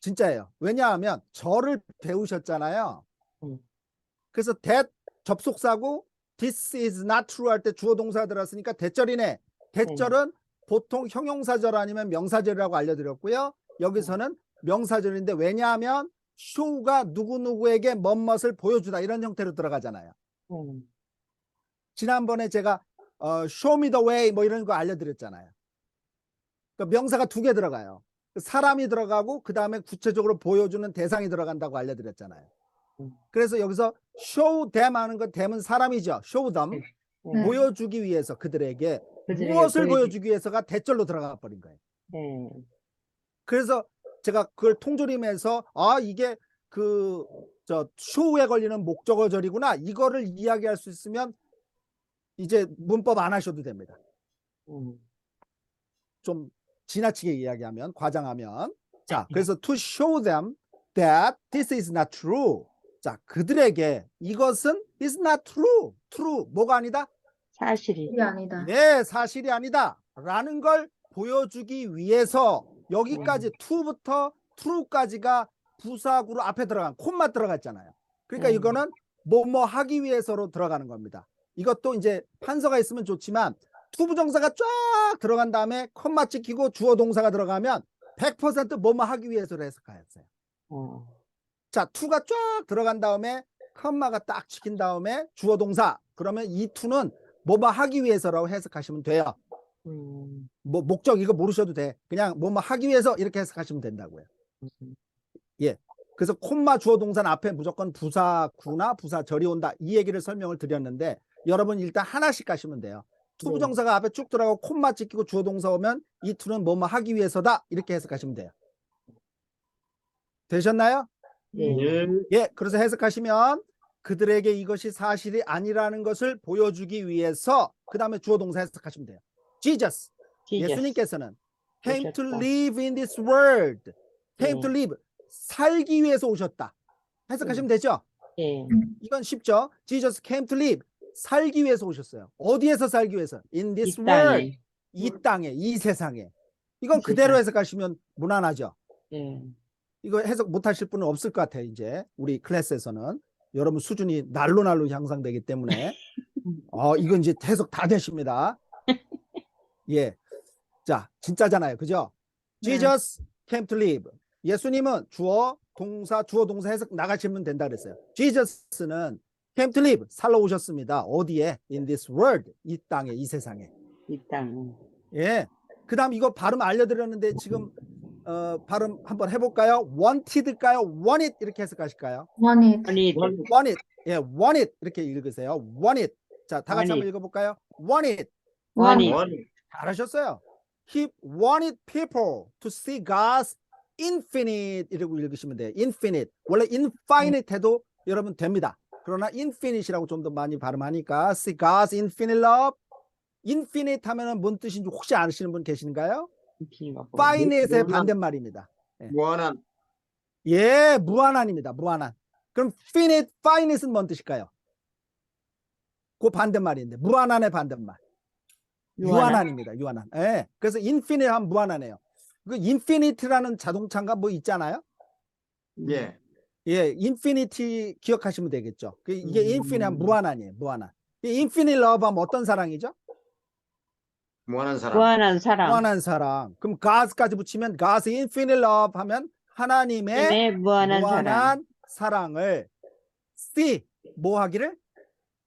S4: 진짜예요. 왜냐하면 절을 배우셨잖아요. 그래서 that 접속사고 this is not true 할 때 주어 동사 들었으니까 대절이네. 대절은 보통 형용사절 아니면 명사절이라고 알려드렸고요. 여기서는 명사절인데 왜냐하면 show가 누구누구에게 뭐뭇을 보여주다 이런 형태로 들어가잖아요. 지난번에 제가 show me the way 뭐 이런 거 알려드렸잖아요. 그러니까 명사가 2개 들어가요. 사람이 들어가고 그 다음에 구체적으로 보여주는 대상이 들어간다고 알려드렸잖아요. 그래서 여기서 show them 하는 건 them은 사람이죠. show them.
S5: 네.
S4: 보여주기 위해서 그들에게 무엇을 보여주기 위해서가 대절로 들어가 버린 거예요. 그래서 제가 그걸 통조림해서 이게 show에 걸리는 목적어절이구나. 이거를 이야기할 수 있으면 이제 문법 안 하셔도 됩니다. 좀 지나치게 이야기하면, 과장하면. 자, 그래서 to show them that this is not true. 자, 그들에게 이것은 is not true. true, 뭐가 아니다?
S2: 사실이.
S5: 이게 아니다.
S4: 네, 사실이 아니다. 라는 걸 보여주기 위해서 여기까지 to부터 true까지가 부사구로 앞에 들어간 콤마 들어갔잖아요. 그러니까 이거는 뭐뭐 하기 위해서로 들어가는 겁니다. 이것도 이제 판서가 있으면 좋지만 to 부정사가 쫙 들어간 다음에 콤마 찍히고 주어 동사가 들어가면 100% 뭐뭐 하기 위해서로 해석하였어요. 자, to가 쫙 들어간 다음에 콤마가 딱 찍힌 다음에 주어 동사. 그러면 이 to는 뭐뭐 하기 위해서라고 해석하시면 돼요. 뭐 목적 이거 모르셔도 돼. 그냥 뭐뭐 하기 위해서 이렇게 해석하시면 된다고요. 예. 그래서 콤마 주어 동사는 앞에 무조건 부사구나 부사절이 온다. 이 얘기를 설명을 드렸는데 여러분 일단 하나씩 가시면 돼요. to 부정사가 앞에 쭉 들어가고 콤마 찍히고 주어 동사 오면 이 to는 뭐뭐 하기 위해서다. 이렇게 해석하시면 돼요. 되셨나요? 예. 그래서 해석하시면 그들에게 이것이 사실이 아니라는 것을 보여주기 위해서 그 다음에 주어 동사 해석하시면 돼요. Jesus. 예수님께서는 came to live in this world. came to live. 살기 위해서 오셨다. 해석하시면 되죠?
S2: 예.
S4: 이건 쉽죠? Jesus came to live. 살기 위해서 오셨어요. 어디에서 살기 위해서? In
S2: 이
S4: this world.
S2: 땅에.
S4: 이 땅에, 이 세상에. 이건
S2: 이
S4: 그대로
S2: 세상.
S4: 해석하시면 무난하죠?
S2: 예.
S4: 이거 해석 못 하실 분은 없을 것 같아요. 이제 우리 클래스에서는 여러분 수준이 날로 향상되기 때문에 이건 이제 해석 다 되십니다. 예, 자 진짜잖아요, 그죠?
S5: 네.
S4: Jesus came to live. 예수님은 주어 동사 해석 나가시면 된다 그랬어요. Jesus는 came to live, 살러 오셨습니다. 어디에? In this world, 이 땅에, 이 세상에.
S2: 이 땅.
S4: 예. 그다음 이거 발음 알려드렸는데 지금 발음 한번 해볼까요? wanted일까요? want it 이렇게 해석하실까요?
S5: 원잇.
S2: 아니,
S4: want it. 예, want it 이렇게 읽으세요. want it. 자, 다 같이
S2: want
S4: 한번 읽어볼까요? want it.
S2: 원이.
S4: 잘하셨어요. He wanted people to see God's infinite 이라고 읽으시면 돼요. infinite. 원래 infinite 해도 여러분 됩니다. 그러나 infinite이라고 좀 더 많이 발음하니까 see God's infinite love. infinite 하면은 뭔 뜻인지 혹시 아시는 분 계신가요? finite의 반대말입니다.
S1: 무한한.
S4: 예, 무한한입니다. 무한한. 그럼 finite은 뭔 뜻일까요? 그 반대말인데 무한한의 반대말. 유한한입니다. 유한한. 예. 그래서 infinite 하면 무한하네요. 그 infinite라는 자동차가 뭐 있잖아요.
S1: 예.
S4: 예, infinity 기억하시면 되겠죠. 이게 infinite 하면 무한한이에요. 무한한. 이 infinite love 하면 어떤 사랑이죠?
S1: 무한한 사랑.
S2: 무한한 사랑.
S4: 무한한 사랑. 그럼 God까지 붙이면 God's infinite love 하면 하나님의
S2: 의 무한한 사랑.
S4: 무한한 사랑을 see 뭐 하기를?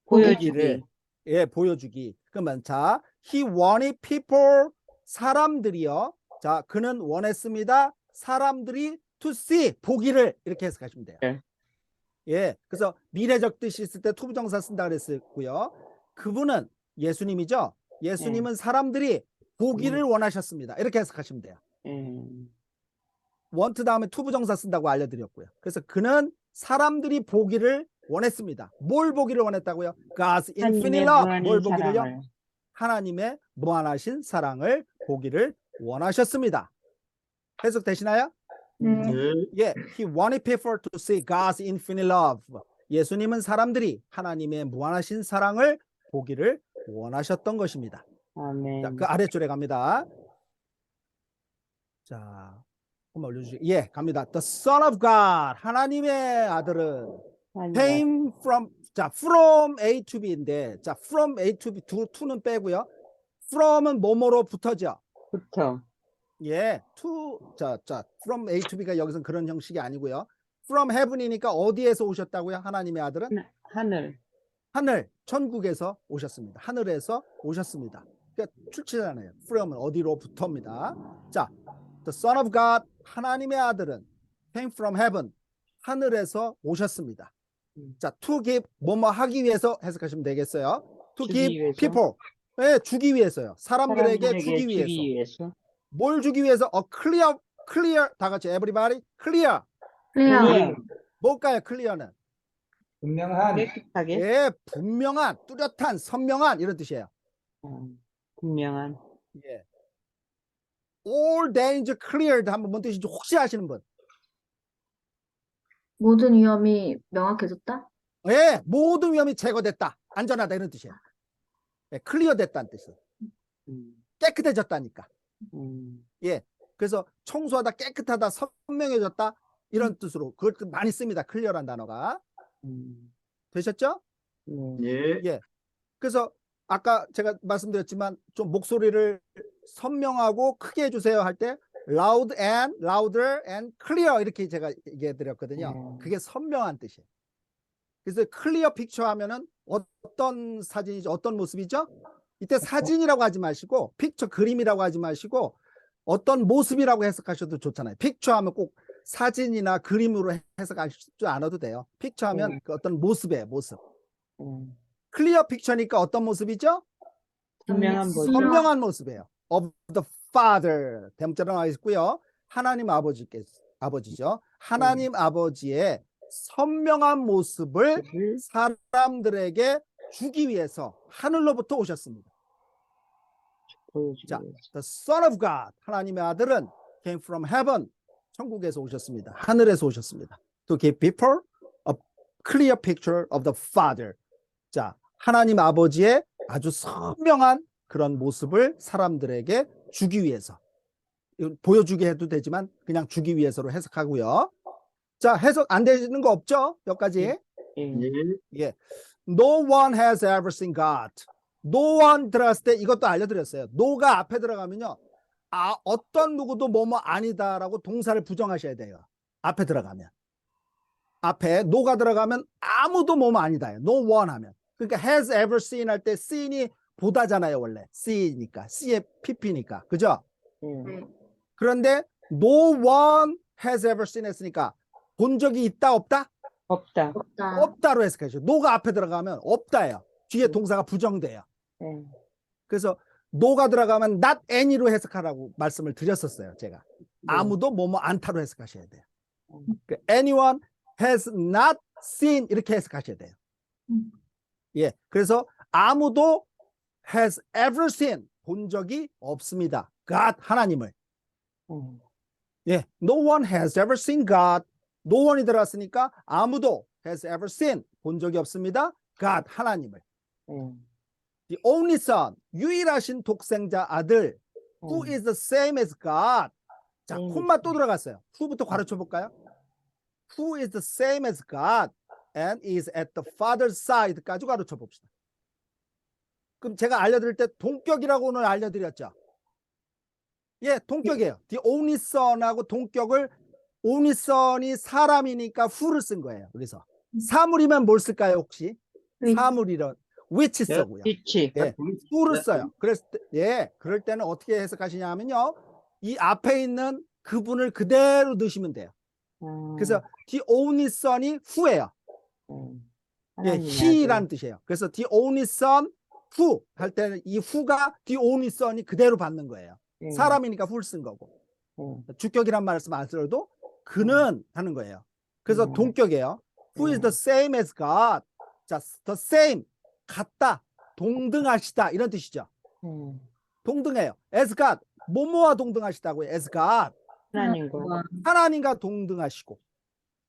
S2: 보여주기.
S4: 예, 보여주기. 그러면 자, he wanted people 사람들이요. 자, 그는 원했습니다. 사람들이 to see 보기를 이렇게 해석하시면 돼요.
S2: 네.
S4: 예, 그래서 미래적 뜻이 있을 때 투부정사 쓴다 그랬고요. 그분은 예수님이죠. 예수님은 사람들이 보기를 원하셨습니다. 이렇게 해석하시면 돼요. want 다음에 투부정사 쓴다고 알려드렸고요. 그래서 그는 사람들이 보기를 원했습니다. 뭘 보기를 원했다고요? God's infinite love. 뭘 보기를요?
S2: 사랑을.
S4: 하나님의 무한하신 사랑을 보기를 원하셨습니다. 해석되시나요?
S5: 네.
S4: 예, he wanted people to see God's infinite love. 예수님은 사람들이 하나님의 무한하신 사랑을 보기를 원하셨던 것입니다.
S2: 아멘.
S4: 자, 그 아래줄에 갑니다. 자, 한번 올려주시죠. 예, 갑니다. The Son of God, 하나님의 아들은 came from, 자, from A to B인데, 자, from A to B, to는 빼고요. from은 뭐뭐로부터죠.
S2: 부터.
S4: 예, to, 자, from A to B가 여기서는 그런 형식이 아니고요. from heaven이니까 어디에서 오셨다고요? 하나님의 아들은?
S2: 하늘.
S4: 하늘, 천국에서 오셨습니다. 하늘에서 오셨습니다. 그러니까 출처잖아요. from은 어디로부터입니다. 자, the Son of God, 하나님의 아들은 came from heaven, 하늘에서 오셨습니다. 자, to give, 뭐뭐 하기 위해서 해석하시면 되겠어요. to
S2: 주기
S4: give
S2: 위해서?
S4: people, 예, 주기 위해서요. 사람들에게 주기 위해서. 뭘 주기 위해서? clear, 다 같이 everybody, clear.
S5: 클리어.
S4: 뭘까요, clear는?
S3: 분명한.
S2: 깨끗하게.
S4: 예, 분명한, 뚜렷한, 선명한 이런 뜻이에요.
S2: 분명한.
S4: 예. All danger cleared 하면 뭔 뜻인지 혹시 아시는 분?
S5: 모든 위험이 명확해졌다?
S4: 예, 모든 위험이 제거됐다, 안전하다 이런 뜻이에요. 예, 클리어 됐다는 뜻이에요. 깨끗해졌다니까. 예, 그래서 청소하다, 깨끗하다, 선명해졌다 이런 뜻으로 그걸 많이 씁니다. 클리어란 단어가. 되셨죠?
S1: 예.
S4: 예. 그래서 아까 제가 말씀드렸지만 좀 목소리를 선명하고 크게 해주세요 할 때 loud and louder and clear 이렇게 제가 얘기해 드렸거든요. 그게 선명한 뜻이에요. 그래서 클리어 픽처 하면은 어떤 사진이죠? 어떤 모습이죠? 이때 사진이라고 하지 마시고 픽처 그림이라고 하지 마시고 어떤 모습이라고 해석하셔도 좋잖아요. 픽처 하면 꼭 사진이나 그림으로 해석하지 않아도 돼요. 픽처 하면 그 어떤 모습이에요. 모습. 클리어 픽처니까 어떤 모습이죠?
S2: 분명한 모습.
S4: 선명한 모습이에요. of the Father. 대문자로 나와 있고요. 하나님 아버지죠. 하나님 아버지의 선명한 모습을 사람들에게 주기 위해서 하늘로부터 오셨습니다. 자, the Son of God, 하나님의 아들은 came from heaven, 천국에서 오셨습니다. 하늘에서 오셨습니다. To give people a clear picture of the Father. 자, 하나님 아버지의 아주 선명한 그런 모습을 사람들에게 주기 위해서. 이건 보여주게 해도 되지만 그냥 주기 위해서로 해석하고요. 자, 해석 안 되시는 거 없죠? 여기까지.
S2: 예.
S4: 예. No one has ever seen God. No one 들어갔을 때 이것도 알려드렸어요. no가 앞에 들어가면요. 어떤 누구도 뭐뭐 아니다라고 동사를 부정하셔야 돼요. 앞에 들어가면. 앞에 no가 들어가면 아무도 뭐뭐 아니다예요. No one 하면. 그러니까 has ever seen 할 때 seen이 보다잖아요. 원래. see니까. see의 pp니까. 그죠?
S5: 네.
S4: 그런데 no one has ever seen 했으니까 본 적이 있다 없다?
S2: 없다.
S5: 없다.
S4: 없다로 해석하죠. no가 앞에 들어가면 없다예요. 뒤에 동사가 부정돼요.
S2: 예.
S4: 그래서 no가 들어가면 not any로 해석하라고 말씀을 드렸었어요. 제가. 아무도 뭐뭐 않다로 해석하셔야 돼요. 그 anyone has not seen 이렇게 해석하셔야 돼요. 예, 그래서 아무도 has ever seen 본 적이 없습니다. God 하나님을. 예, no one has ever seen God. No one이 들어갔으니까 아무도 has ever seen 본 적이 없습니다. God 하나님을. The only son 유일하신 독생자 아들 who is the same as God. 자, 콤마 또 들어갔어요. who부터 가르쳐 볼까요? Who is the same as God and is at the Father's side까지 가르쳐 봅시다. 그럼 제가 알려드릴 때 동격이라고 오늘 알려드렸죠. 예, 동격이에요. The only son하고 동격을 only son이 사람이니까 who를 쓴 거예요. 그래서 사물이면 뭘 쓸까요 혹시? 사물이란 which 쓰고요.
S2: 위치.
S4: 예, who를 써요. 그래서 예, 그럴 때는 어떻게 해석하시냐면요. 이 앞에 있는 그분을 그대로 넣으시면 돼요. 그래서 the only son이 who예요. 예, he라는 뜻이에요. 그래서 the only son who 할 때는 이 who가 the only son이 그대로 받는 거예요. 사람이니까 who를 쓴 거고. 주격이란 말씀 안 써도 그는 하는 거예요. 그래서 동격이에요. Who is the same as God? 자, the same 같다, 동등하시다 이런 뜻이죠. 동등해요. As God 뭐뭐와 동등하시다고요. As God
S2: 하나님과.
S4: 하나님과 동등하시고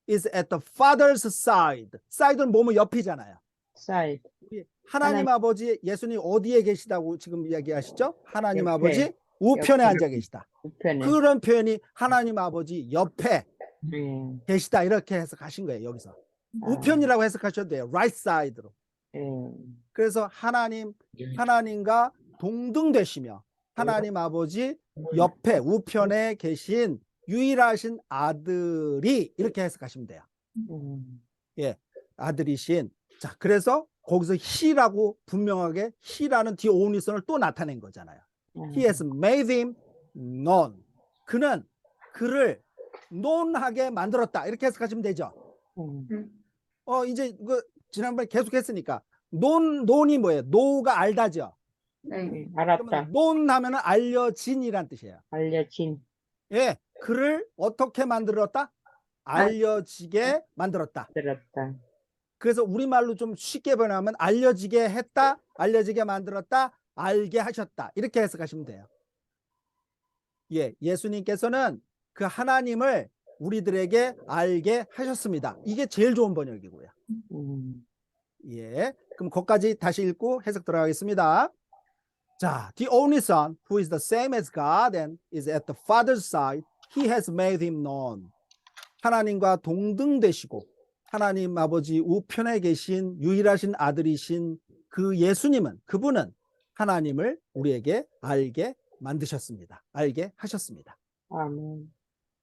S4: is at the Father's side. side는 뭐뭐 옆이잖아요.
S2: 사이드.
S4: 하나님 아버지 예수님 어디에 계시다고 지금 이야기하시죠? 하나님
S2: 옆에.
S4: 아버지 우편에
S2: 옆에.
S4: 앉아 계시다.
S2: 우편에.
S4: 그런 표현이 하나님 아버지 옆에
S2: 예.
S4: 계시다 이렇게 해석하신 거예요. 여기서
S2: 아.
S4: 우편이라고 해석하셔도 돼요. right side로.
S2: 예.
S4: 그래서 하나님과 동등되시며 하나님 아버지 옆에 우편에 계신 유일하신 아들이 이렇게 해석하시면 돼요. 예, 아들이신. 자, 그래서 거기서 he라고 분명하게 he라는 the only son을 또 나타낸 거잖아요. He has made him known. 그는 그를 known하게 만들었다. 이렇게 해석하시면 되죠. 이제 그 지난번에 계속했으니까 known이 뭐예요? know가 알다죠.
S5: 네.
S2: 알았다.
S4: 그러면 known 하면은 알려진이란 뜻이에요.
S2: 알려진.
S4: 예, 그를 어떻게 만들었다? 알려지게 만들었다.
S2: 들었다.
S4: 그래서 우리말로 좀 쉽게 번하면 알려지게 했다, 알려지게 만들었다, 알게 하셨다. 이렇게 해석하시면 돼요. 예, 예수님께서는 그 하나님을 우리들에게 알게 하셨습니다. 이게 제일 좋은 번역이고요. 예, 그럼 거기까지 다시 읽고 해석 들어가겠습니다. 자, the only son who is the same as God and is at the Father's side, he has made him known. 하나님과 동등되시고 하나님 아버지 우편에 계신 유일하신 아들이신 그 예수님은, 그분은 하나님을 우리에게 알게 만드셨습니다. 알게 하셨습니다.
S2: 아멘.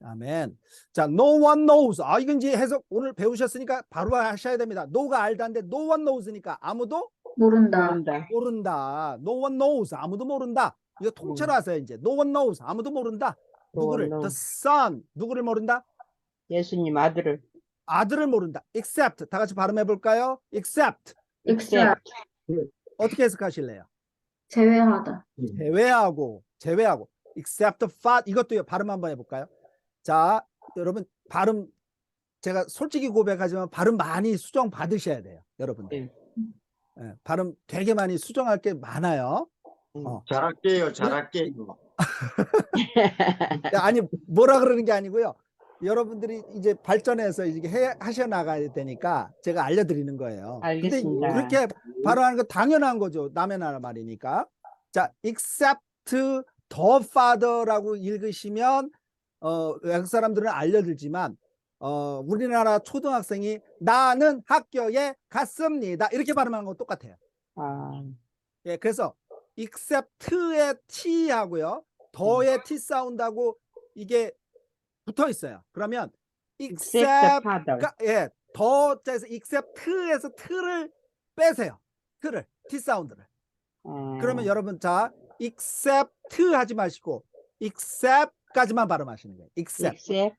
S4: 아멘. 자, no one knows. 이건 이제 해석 오늘 배우셨으니까 바로 하셔야 됩니다. no가 알다인데 no one knows니까 아무도
S5: 모른다.
S2: 모른다.
S4: 모른다. No one knows. 아무도 모른다. 이거 통째로 하세요, 이제. No one knows. 아무도 모른다. 누구를?
S2: No one
S4: The
S2: knows.
S4: son. 누구를 모른다?
S2: 예수님 아들을.
S4: 아들을 모른다. Except. 다 같이 발음해 볼까요? Except.
S5: except
S4: 어떻게 해석하실래요?
S5: 제외하다.
S4: 제외하고. Except the Father. 이것도 발음 한번 해볼까요? 자, 여러분 발음 제가 솔직히 고백하지만 발음 많이 수정 받으셔야 돼요, 여러분들. 예, 발음 되게 많이 수정할 게 많아요.
S1: 잘할게요.
S4: 아니 뭐라 그러는 게 아니고요. 여러분들이 이제 발전해서 이게 하셔 나가야 되니까 제가 알려드리는 거예요. 근데
S2: 알겠습니다.
S4: 그렇게 발언하는 거 당연한 거죠. 남의 나라 말이니까. 자, except the father라고 읽으시면 외국 사람들은 알려들지만 우리나라 초등학생이 나는 학교에 갔습니다. 이렇게 발음하는 거 똑같아요.
S2: 아,
S4: 예, 그래서 except의 t하고요. 더의 t 사운드하고 이게 붙어 있어요. 그러면
S2: except the father.
S4: 예, 더자에서 except에서 t를 빼세요. t를 t 사운드를. 그러면 여러분 자 except 하지 마시고 except까지만 발음하시는 거예요. except.
S2: except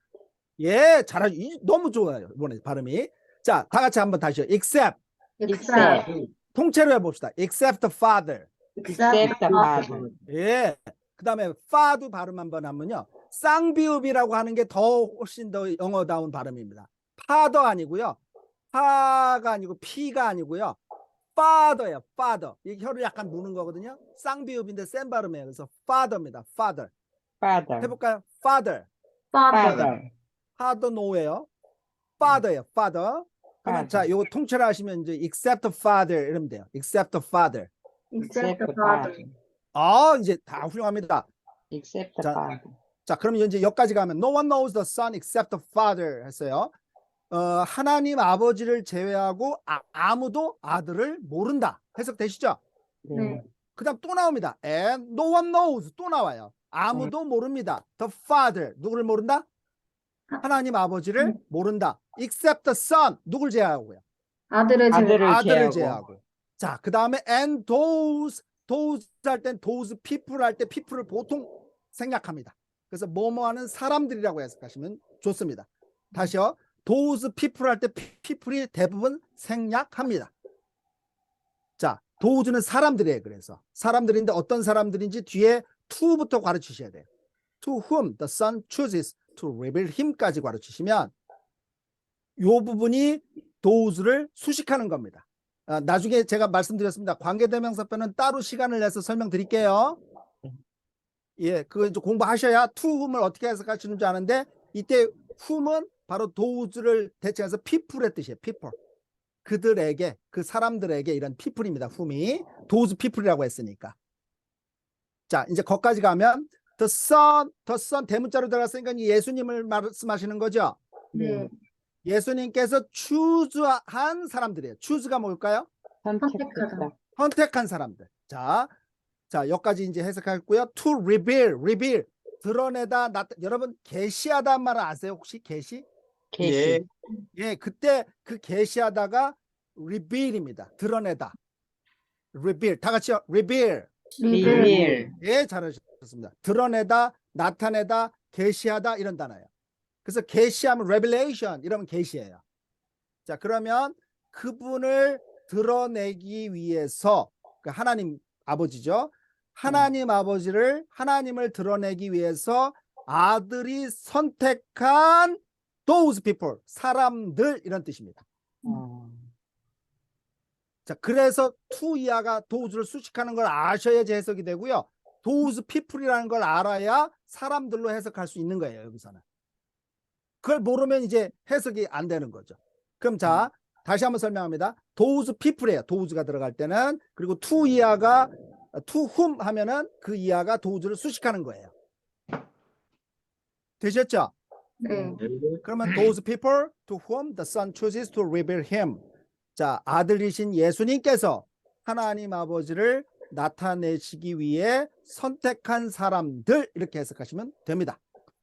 S4: 예, 잘하죠. 너무 좋아요. 이번에 발음이. 자, 다 같이 한번 다시요. except.
S5: except,
S4: 통째로 해봅시다. except the father.
S2: except the father.
S4: 예. 그 다음에 father 발음 한번 하면요. 쌍비읍이라고 하는 게 더 훨씬 더 영어다운 발음입니다. father 아니고요. 파가 아니고 피가 아니고요. father예요. father. 이 혀를 약간 무는 거거든요. 쌍비읍인데 센 발음이에요. 그래서 father입니다. father.
S2: father.
S4: 해볼까요? father.
S5: father,
S2: father.
S4: hard no예요. father예요. father. 그러면
S2: father.
S4: 자, 요거 통째로 하시면 이제 except father 이러면 돼요. except father.
S5: except
S2: except
S5: the
S2: the
S5: father,
S2: father.
S4: 아, 이제 다 훌륭합니다.
S2: except the
S4: 자,
S2: father.
S4: 자, 그러면 이제 여기까지 가면 no one knows the son except the father 했어요. 하나님 아버지를 제외하고 아무도 아들을 모른다. 해석되시죠?
S5: 네.
S4: 그다음 또 나옵니다. And no one knows 또 나와요. 아무도 모릅니다. The father 누구를 모른다? 하나님 아버지를 모른다. Except the son 누굴 제외하고요?
S5: 아들을 제외,
S4: 아들을
S2: 제외하고.
S4: 제외하고. 자, 그 다음에 and those 할 땐 those people 할 때 people을 보통 생략합니다. 그래서 뭐뭐 하는 사람들이라고 해석하시면 좋습니다. 다시요. those people 할 때 people이 대부분 생략합니다. 자, those는 사람들이에요. 그래서 사람들인데 어떤 사람들인지 뒤에 to부터 가르치셔야 돼요. To whom the son chooses to reveal him까지 가르치시면 이 부분이 those를 수식하는 겁니다. 나중에 제가 말씀드렸습니다. 관계대명사표는 따로 시간을 내서 설명드릴게요. 예, 그거 이제 공부하셔야 to whom을 어떻게 해석하시는 줄 아는데 이때 whom은 바로 those를 대체해서 people의 뜻이에요. people. 그들에게, 그 사람들에게 이런 people입니다. whom이 those people이라고 했으니까. 자, 이제 거기까지 가면 the son 대문자로 들어갔으니까 예수님을 말씀하시는 거죠.
S5: 네.
S4: 예수님께서 추즈한 사람들이에요. 추즈가 뭘까요?
S2: 선택하다.
S4: 선택한 사람들. 자, 여기까지 이제 해석했고요. to reveal 드러내다, 여러분 계시하다는 말을 아세요? 혹시 계시?
S2: 계시.
S4: 예, 그때 그 계시하다가 reveal입니다. 드러내다. reveal. 다 같이요. reveal.
S2: reveal.
S4: 예, 잘하셨습니다. 드러내다, 나타내다, 계시하다 이런 단어예요. 그래서 계시하면 revelation 이러면 계시예요. 자, 그러면 그분을 드러내기 위해서 그 하나님 아버지죠. 하나님 아버지를 하나님을 드러내기 위해서 아들이 선택한 those people 사람들 이런 뜻입니다. 자, 그래서 to 이하가 those를 수식하는 걸 아셔야지 해석이 되고요. those people이라는 걸 알아야 사람들로 해석할 수 있는 거예요. 여기서는. 그걸 모르면 이제 해석이 안 되는 거죠. 그럼 자, 다시 한번 설명합니다. those people이에요. those가 들어갈 때는. 그리고 to 이하가 to whom 하면은 그 이하가 those를 수식하는 거예요. 되셨죠?
S5: 네.
S4: 그러면 those people to whom the son chooses to reveal him. 자, 아들이신 예수님께서 하나님 아버지를 나타내시기 위해 선택한 사람들 이렇게 해석하시면 됩니다.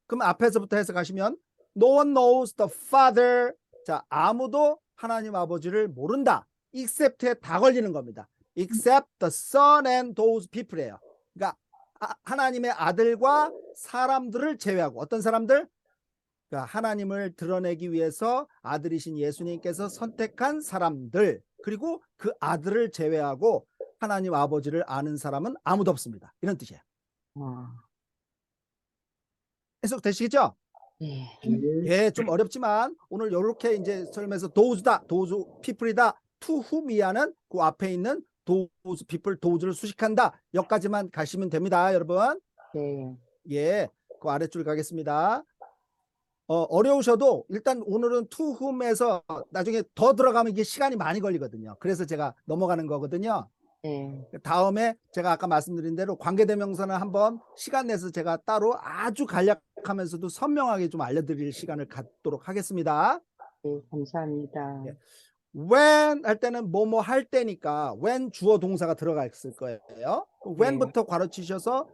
S4: 그럼 앞에서부터 해석하시면 No one knows the father. 자, 아무도 하나님 아버지를 모른다. except에 다 걸리는 겁니다. except the son and those people이에요. 그러니까 하나님의 아들과 사람들을 제외하고 어떤 사람들? 그러니까 하나님을 드러내기 위해서 아들이신 예수님께서 선택한 사람들 그리고 그 아들을 제외하고 하나님 아버지를 아는 사람은 아무도 없습니다. 이런 뜻이에요. 해석되시겠죠?
S2: 예.
S4: 예, 좀 어렵지만 오늘 이렇게 이제 설명해서 those다, those people이다, to whom 이하는 그 앞에 있는 those people, those를 수식한다. 여기까지만 가시면 됩니다, 여러분.
S2: 네.
S4: 예, 그 아래줄 가겠습니다. 어려우셔도 일단 오늘은 to whom에서 나중에 더 들어가면 이게 시간이 많이 걸리거든요. 그래서 제가 넘어가는 거거든요.
S2: 네.
S4: 다음에 제가 아까 말씀드린 대로 관계대명사는 한번 시간 내서 제가 따로 아주 간략하면서도 선명하게 좀 알려드릴 시간을 갖도록 하겠습니다.
S2: 네, 감사합니다.
S4: 예. when 할 때는 뭐뭐 할 때니까 when 주어 동사가 들어가 있을 거예요. when부터 괄호 치셔서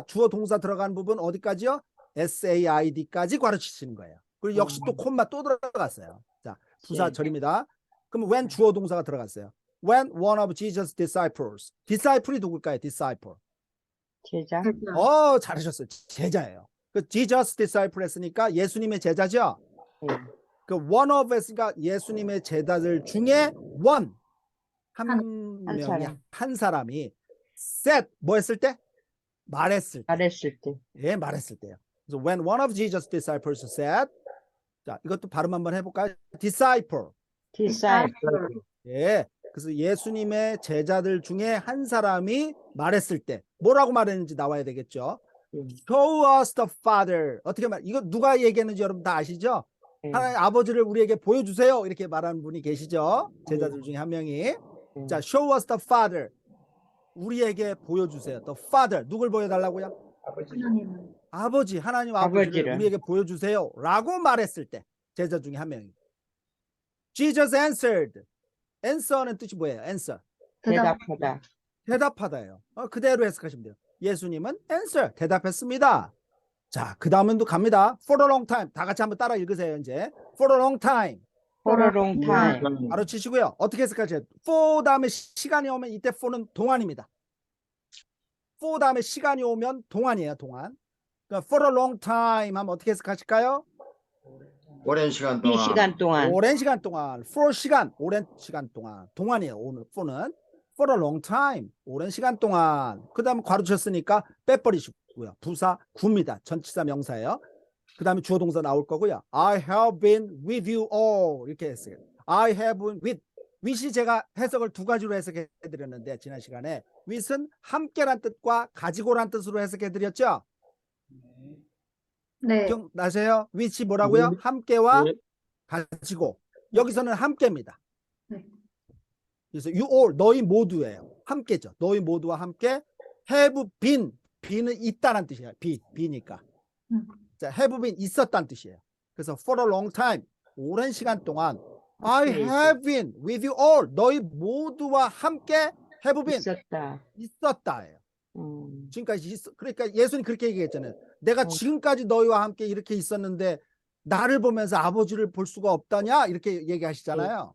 S4: 주어 동사 들어간 부분 어디까지요? SAID까지 괄호 치시는 거예요. 그리고 역시 또 콤마 또 들어갔어요. 자, 부사절입니다. 그럼 when 주어 동사가 들어갔어요. When one of Jesus' disciples. disciple이 누굴까요? disciple.
S2: 제자.
S4: 잘하셨어요. 제자예요. 그 Jesus disciple 했으니까 예수님의 제자죠.
S2: 네.
S4: 그 one of 했으니까 예수님의 제자들 중에 one 한 명이
S2: 사람.
S4: 한 사람이 said 뭐 했을 때? 말했을 때.
S2: 말했을 때.
S4: 예, 말했을 때요. 그래서 when one of Jesus' disciples said, 자, 이것도 발음 한번 해볼까요? disciple.
S2: disciple.
S4: 예, 그래서 예수님의 제자들 중에 한 사람이 말했을 때 뭐라고 말했는지 나와야 되겠죠. Show us the Father. 어떻게 말? 이거 누가 얘기했는지 여러분 다 아시죠? 하나님 아버지를 우리에게 보여주세요. 이렇게 말하는 분이 계시죠. 제자들 중에 한 명이. 자, Show us the Father. 우리에게 보여주세요. The Father. 누굴 보여달라고요? 아버지, 하나님 아버지를
S2: 아버지를.
S4: 우리에게 보여주세요. 라고 말했을 때 제자 중에 한 명이. Jesus answered. answer는 뜻이 뭐예요? answer.
S2: 대답하다.
S4: 대답하다예요. 그대로 해석하시면 돼요. 예수님은 answer. 대답했습니다. 자, 그 다음은 또 갑니다. For a long time. 다 같이 한번 따라 읽으세요. 이제 For a long time.
S2: For a long time.
S4: 바로 치시고요. 어떻게 해석하세요? For 다음에 시간이 오면 이때 for는 동안입니다. for 다음에 시간이 오면 동안이에요. 동안. 그러니까 for a long time 하면 어떻게 해석하실까요?
S1: 오랜 시간
S2: 이
S1: 동안.
S2: 시간 동안.
S4: 오랜 시간 동안. for 시간. 오랜 시간 동안. 동안이에요. 오늘 for는. for a long time. 오랜 시간 동안. 그 다음에 괄호 쳤으니까 빼버리시고요. 부사 구입니다. 전치사 명사예요. 그 다음에 주어 동사 나올 거고요. I have been with you all. 이렇게 했어요. I have been with. with이 제가 해석을 두 가지로 해석해 드렸는데 지난 시간에 with은 함께란 뜻과 가지고란 뜻으로 해석해 드렸죠.
S5: 네.
S4: 기억나세요? with이 뭐라고요? 함께와 가지고. 여기서는 함께입니다.
S5: 네.
S4: 그래서 you all 너희 모두예요. 함께죠. 너희 모두와 함께 have been. be는 있다는 뜻이에요. be니까. 자, have been 있었다는 뜻이에요. 그래서 for a long time 오랜 시간 동안 I have been with you all 너희 모두와 함께 have been 있었다예요. 지금까지 그러니까 예수님 그렇게 얘기했잖아요. 내가 지금까지 너희와 함께 이렇게 있었는데 나를 보면서 아버지를 볼 수가 없다냐 이렇게 얘기하시잖아요.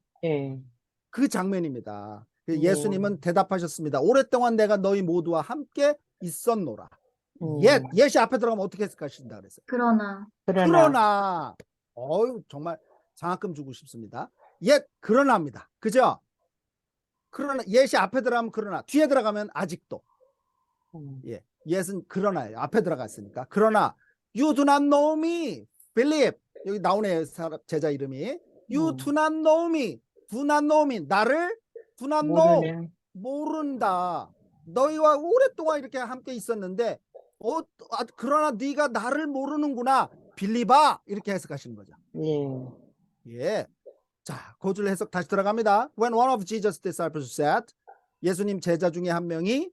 S4: 그 장면입니다. 예수님은 대답하셨습니다. 오랫동안 내가 너희 모두와 함께 있었노라. yet이 앞에 들어가면 어떻게 해석하신다 그랬어요? 그러나 정말 장학금 주고 싶습니다. yet 그러나입니다. 그죠? 그러나 yet이 앞에 들어가면 그러나 뒤에 들어가면 아직도. 예, yet은 그러나예요. 앞에 들어갔으니까. 그러나 you do not know me, Philip. 여기 나오네요. 제자 이름이. You do not know me, do not know me. 나를 do not know 모른다. 너희와 오랫동안 이렇게 함께 있었는데 그러나 네가 나를 모르는구나. 빌리바 이렇게 해석하시는 거죠. 예. 자, 고줄 해석 다시 들어갑니다. When one of Jesus' disciples said, 예수님 제자 중에 한 명이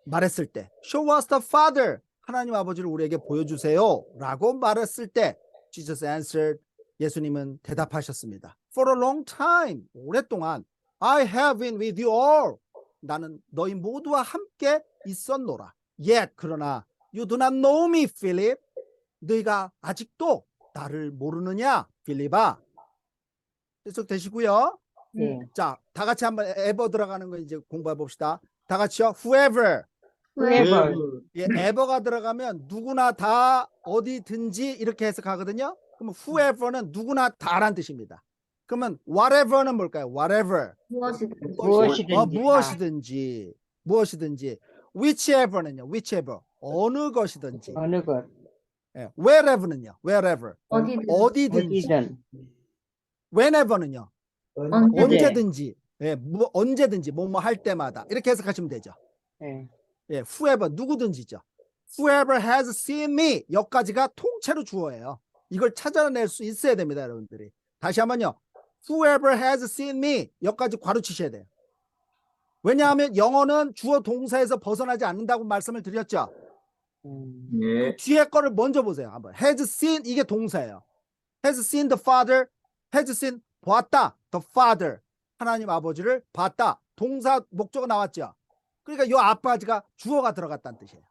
S4: 말했을 때, Show us the Father. 하나님 아버지를 우리에게 보여주세요. 라고 말했을 때, Jesus answered. 예수님은 대답하셨습니다. For a long time. 오랫동안 I have been with you all. 나는 너희 모두와 함께 있었노라. Yet 그러나 you do not know me, Philip. 너희가 아직도 나를 모르느냐, 필립아. 해석되시고요. 자, 다 같이 한번 ever 들어가는 거 이제 공부해 봅시다. 다 같이요. Whoever. 예, ever가 들어가면 누구나 다 어디든지 이렇게 해석하거든요. 그러면 whoever는 누구나 다란 뜻입니다. 그러면 whatever는 뭘까요? whatever. 무엇이든지. whichever는요. whichever. 어느 것이든지.
S2: 어느 것.
S4: 예, wherever는요. wherever. 어디든지. whenever는요. 언제든지. 예, 언제든지 뭐뭐 할 때마다. 이렇게 해석하시면 되죠. 예, whoever 누구든지죠. Whoever has seen me 여기까지가 통째로 주어예요. 이걸 찾아낼 수 있어야 됩니다, 여러분들이. 다시 한번요. Whoever has seen me 여기까지 괄호 치셔야 돼요. 왜냐하면 영어는 주어 동사에서 벗어나지 않는다고 말씀을 드렸죠.
S1: 예.
S4: 뒤에 거를 먼저 보세요. 한번. has seen 이게 동사예요. has seen the father, has seen 보았다. the father 하나님 아버지를 봤다. 동사 목적어 나왔죠. 그러니까 이 아빠지가 주어가 들어갔다는 뜻이에요.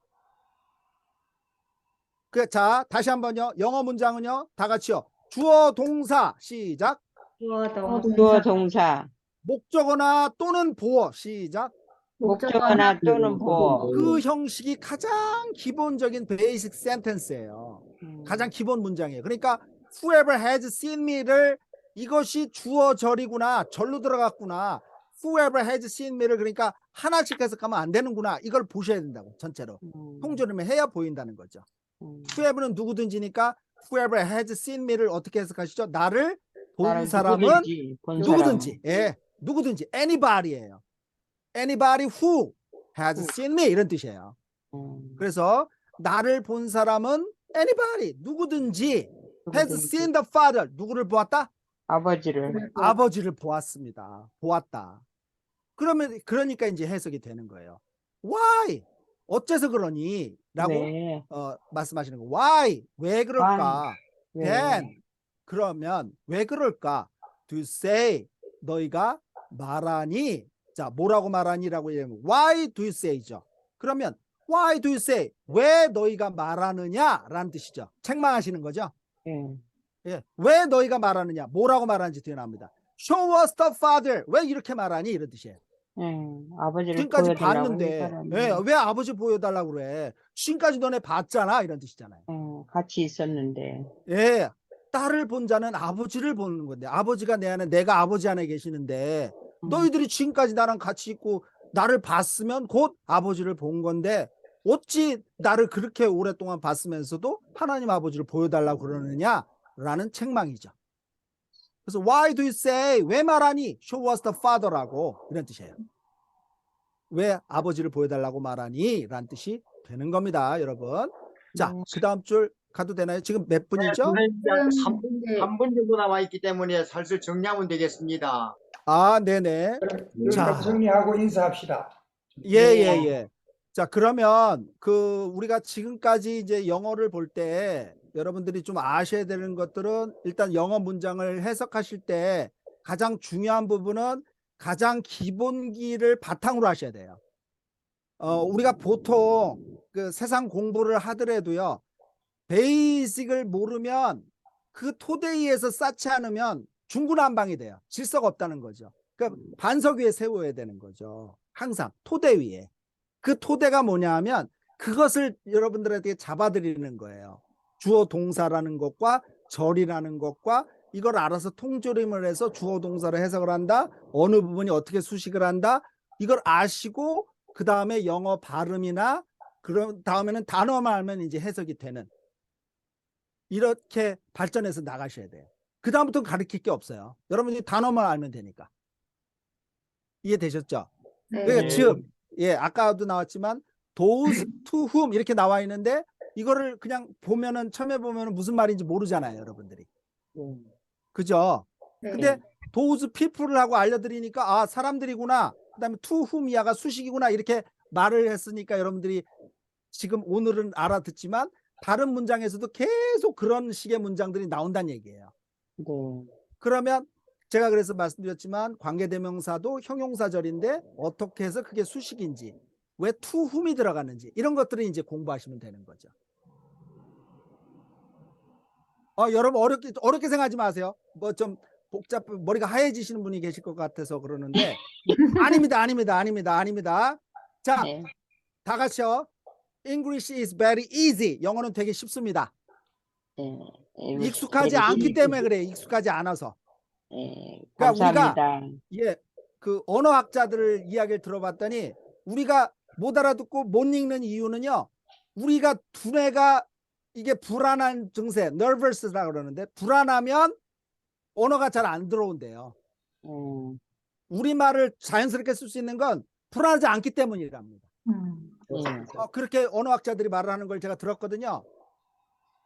S4: 자, 다시 한번요. 영어 문장은요. 다 같이요. 주어 동사 시작.
S2: 주어 동사.
S4: 목적어나 또는 보어 시작.
S2: 목적어나 또는 보어.
S4: 그 형식이 가장 기본적인 베이직 센텐스예요. 가장 기본 문장이에요. 그러니까 whoever has seen me를 이것이 주어 절이구나. 절로 들어갔구나. whoever has seen me를 그러니까 하나씩 해석하면 안 되는구나. 이걸 보셔야 된다고. 전체로. 통조림을 해야 보인다는 거죠. whoever는 누구든지니까 whoever has seen me를 어떻게 해석하시죠? 나를 본
S2: 나를
S4: 사람은
S2: 본
S4: 누구든지. 예. 누구든지 anybody예요. anybody who has seen me 이런 뜻이에요. 그래서 나를 본 사람은 anybody 누구든지 has seen the father 누구를 보았다? 아버지를 보았습니다. 보았다. 그러니까 이제 해석이 되는 거예요. Why? 어째서 그러니? 라고
S2: 네.
S4: 말씀하시는 거. Why? 왜 그럴까?
S2: 왜?
S4: Then 그러면 왜 그럴까? To say 너희가 말하니 자 뭐라고 말하니라고 얘기하면 Why do you say죠. 그러면 Why do you say? 왜 너희가 말하느냐라는 뜻이죠. 책망하시는 거죠. 예. 왜 너희가 말하느냐 뭐라고 말하는지 뒤에 나옵니다. Show us the father. 왜 이렇게 말하니 이런 뜻이에요.
S2: 아버지를
S4: 지금까지
S2: 보여달라고
S4: 봤는데
S2: 했다라는.
S4: 예, 왜 아버지 보여달라고 그래. 지금까지 너네 봤잖아 이런 뜻이잖아요.
S2: 같이 있었는데.
S4: 예, 딸을 본 자는 아버지를 보는 건데 아버지가 내 안에 내가 아버지 안에 계시는데 너희들이 지금까지 나랑 같이 있고 나를 봤으면 곧 아버지를 본 건데 어찌 나를 그렇게 오랫동안 봤으면서도 하나님 아버지를 보여달라고 그러느냐라는 책망이죠. 그래서 why do you say 왜 말하니 show us the father라고 이런 뜻이에요. 왜 아버지를 보여달라고 말하니 라는 뜻이 되는 겁니다, 여러분. 자, 그 다음 줄 가도 되나요? 지금 몇 분이죠?
S5: 네.
S1: 3분 정도 남아 있기 때문에 슬슬 정리하면 되겠습니다.
S4: 아, 네네.
S3: 여기까지 정리하고 인사합시다.
S4: 예. 자, 그러면 우리가 지금까지 이제 영어를 볼 때 여러분들이 좀 아셔야 되는 것들은 일단 영어 문장을 해석하실 때 가장 중요한 부분은 가장 기본기를 바탕으로 하셔야 돼요. 우리가 보통 그 세상 공부를 하더라도요, 베이직을 모르면 그 토대 위에서 쌓지 않으면 중구난방이 돼요. 질서가 없다는 거죠. 그러니까 반석 위에 세워야 되는 거죠. 항상 토대 위에. 그 토대가 뭐냐 하면 그것을 여러분들에게 잡아드리는 거예요. 주어 동사라는 것과 절이라는 것과 이걸 알아서 통조림을 해서 주어 동사를 해석을 한다. 어느 부분이 어떻게 수식을 한다. 이걸 아시고 그 다음에 영어 발음이나 그런 다음에는 단어만 알면 이제 해석이 되는 이렇게 발전해서 나가셔야 돼요. 그 다음부터 가르칠 게 없어요. 여러분이 단어만 알면 되니까. 이해되셨죠?
S5: 네.
S4: 그러니까 즉, 예, 아까도 나왔지만 those to whom 이렇게 나와 있는데 이거를 그냥 보면은 처음에 보면은 무슨 말인지 모르잖아요, 여러분들이. 그죠?
S5: 네.
S4: 근데 those people을 하고 알려드리니까 아 사람들이구나. 그다음에 to whom이야가 수식이구나 이렇게 말을 했으니까 여러분들이 지금 오늘은 알아듣지만 다른 문장에서도 계속 그런 식의 문장들이 나온다는 얘기예요. 그러면 제가 그래서 말씀드렸지만 관계대명사도 형용사절인데 어떻게 해서 그게 수식인지 왜 to whom이 들어가는지 이런 것들을 이제 공부하시면 되는 거죠. 여러분 어렵게 생각하지 마세요. 뭐 좀 머리가 하얘지시는 분이 계실 것 같아서 그러는데 아닙니다. 자, 다 같이요. English is very easy. 영어는 되게 쉽습니다. 익숙하지 않기 때문에 그래요. 익숙하지 않아서. 그러니까
S2: 감사합니다.
S4: 우리가 그 언어학자들 이야기를 들어봤더니 우리가 못 알아듣고 못 읽는 이유는요. 우리가 두뇌가 이게 불안한 증세, nervous라고 그러는데 불안하면 언어가 잘 안 들어온대요. 우리말을 자연스럽게 쓸 수 있는 건 불안하지 않기 때문이랍니다. 그렇게 언어학자들이 말을 하는 걸 제가 들었거든요.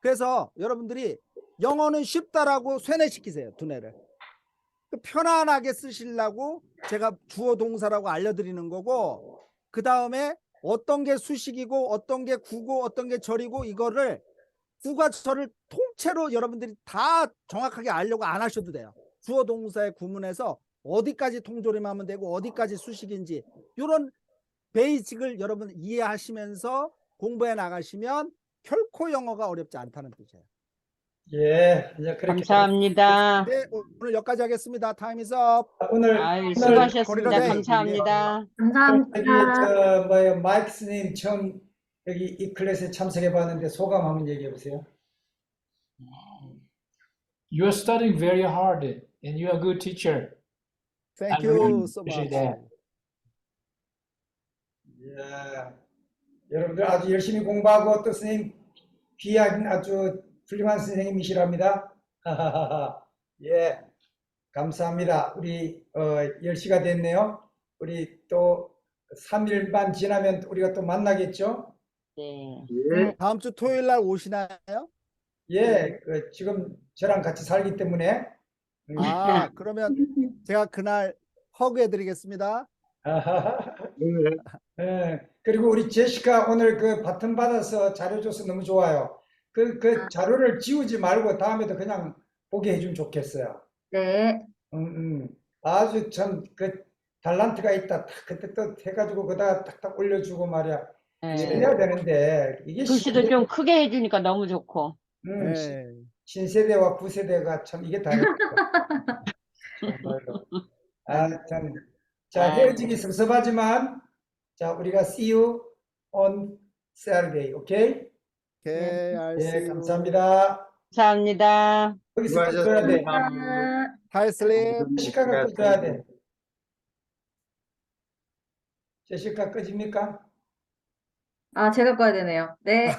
S4: 그래서 여러분들이 영어는 쉽다라고 쇠뇌시키세요. 두뇌를. 편안하게 쓰시려고 제가 주어 동사라고 알려드리는 거고, 그 다음에 어떤 게 수식이고 어떤 게 구고 어떤 게 절이고 이거를 구가 절을 통째로 여러분들이 다 정확하게 알려고 안 하셔도 돼요. 주어 동사의 구문에서 어디까지 통조림하면 되고 어디까지 수식인지 이런 베이직을 여러분 이해하시면서 공부해 나가시면 결코 영어가 어렵지 않다는 뜻이에요.
S3: 예, 이제 그렇게
S2: 감사합니다.
S4: 네, 오늘 여기까지 하겠습니다. Time is up.
S3: 오늘
S2: 아유,
S3: 오늘
S2: 수고하셨습니다.
S4: 거리가
S2: 감사합니다.
S3: 여기
S5: 감사합니다.
S3: 뭐예요, 마이크 스님 처음 여기 이 클래스에 참석해 봤는데 소감 한번 얘기해 보세요.
S6: You are studying very hard and you are a good teacher.
S4: Thank
S6: I really
S4: you so
S6: appreciate
S4: much.
S6: that.
S3: 예, 여러분들 아주 열심히 공부하고 또 선생님 귀한 아주 훌륭한 선생님이시랍니다. 예, 감사합니다. 우리 10시가 됐네요. 우리 또 3일만 지나면 우리가 또 만나겠죠?
S2: 네.
S4: 다음 주 토요일 날 오시나요?
S3: 예, 지금 저랑 같이 살기 때문에
S4: 아, 그러면 제가 그날 허그해 드리겠습니다.
S3: 예, 그리고 우리 제시카 오늘 그 바ton 받아서 자료 줘서 너무 좋아요. 그 자료를 지우지 말고 다음에도 그냥 보게 해주면 좋겠어요.
S5: 네.
S3: 아주 참 그 달란트가 있다. 딱 그때 또 해가지고 거기다가 딱딱 올려주고 말이야.
S2: 네.
S3: 해야 되는데 이게
S2: 글씨도 좀 크게 해주니까 너무 좋고.
S4: 네.
S3: 신세대와 구세대가 참 이게 다르다. 정말로. 아, 참. 자,
S2: 아이고.
S3: 헤어지기 섭섭하지만 자, 우리가 see you on Saturday. 오케이?
S4: Okay, I'll see
S3: 예,
S4: you.
S3: 감사합니다.
S2: 감사합니다.
S3: 거기서 꺼줘야 돼.
S1: 수고하셨습니다.
S4: Hi, sleep.
S3: 제시카가 꺼줘야 돼. 제시카 꺼집니까?
S5: 아, 제가 꺼야 되네요. 네.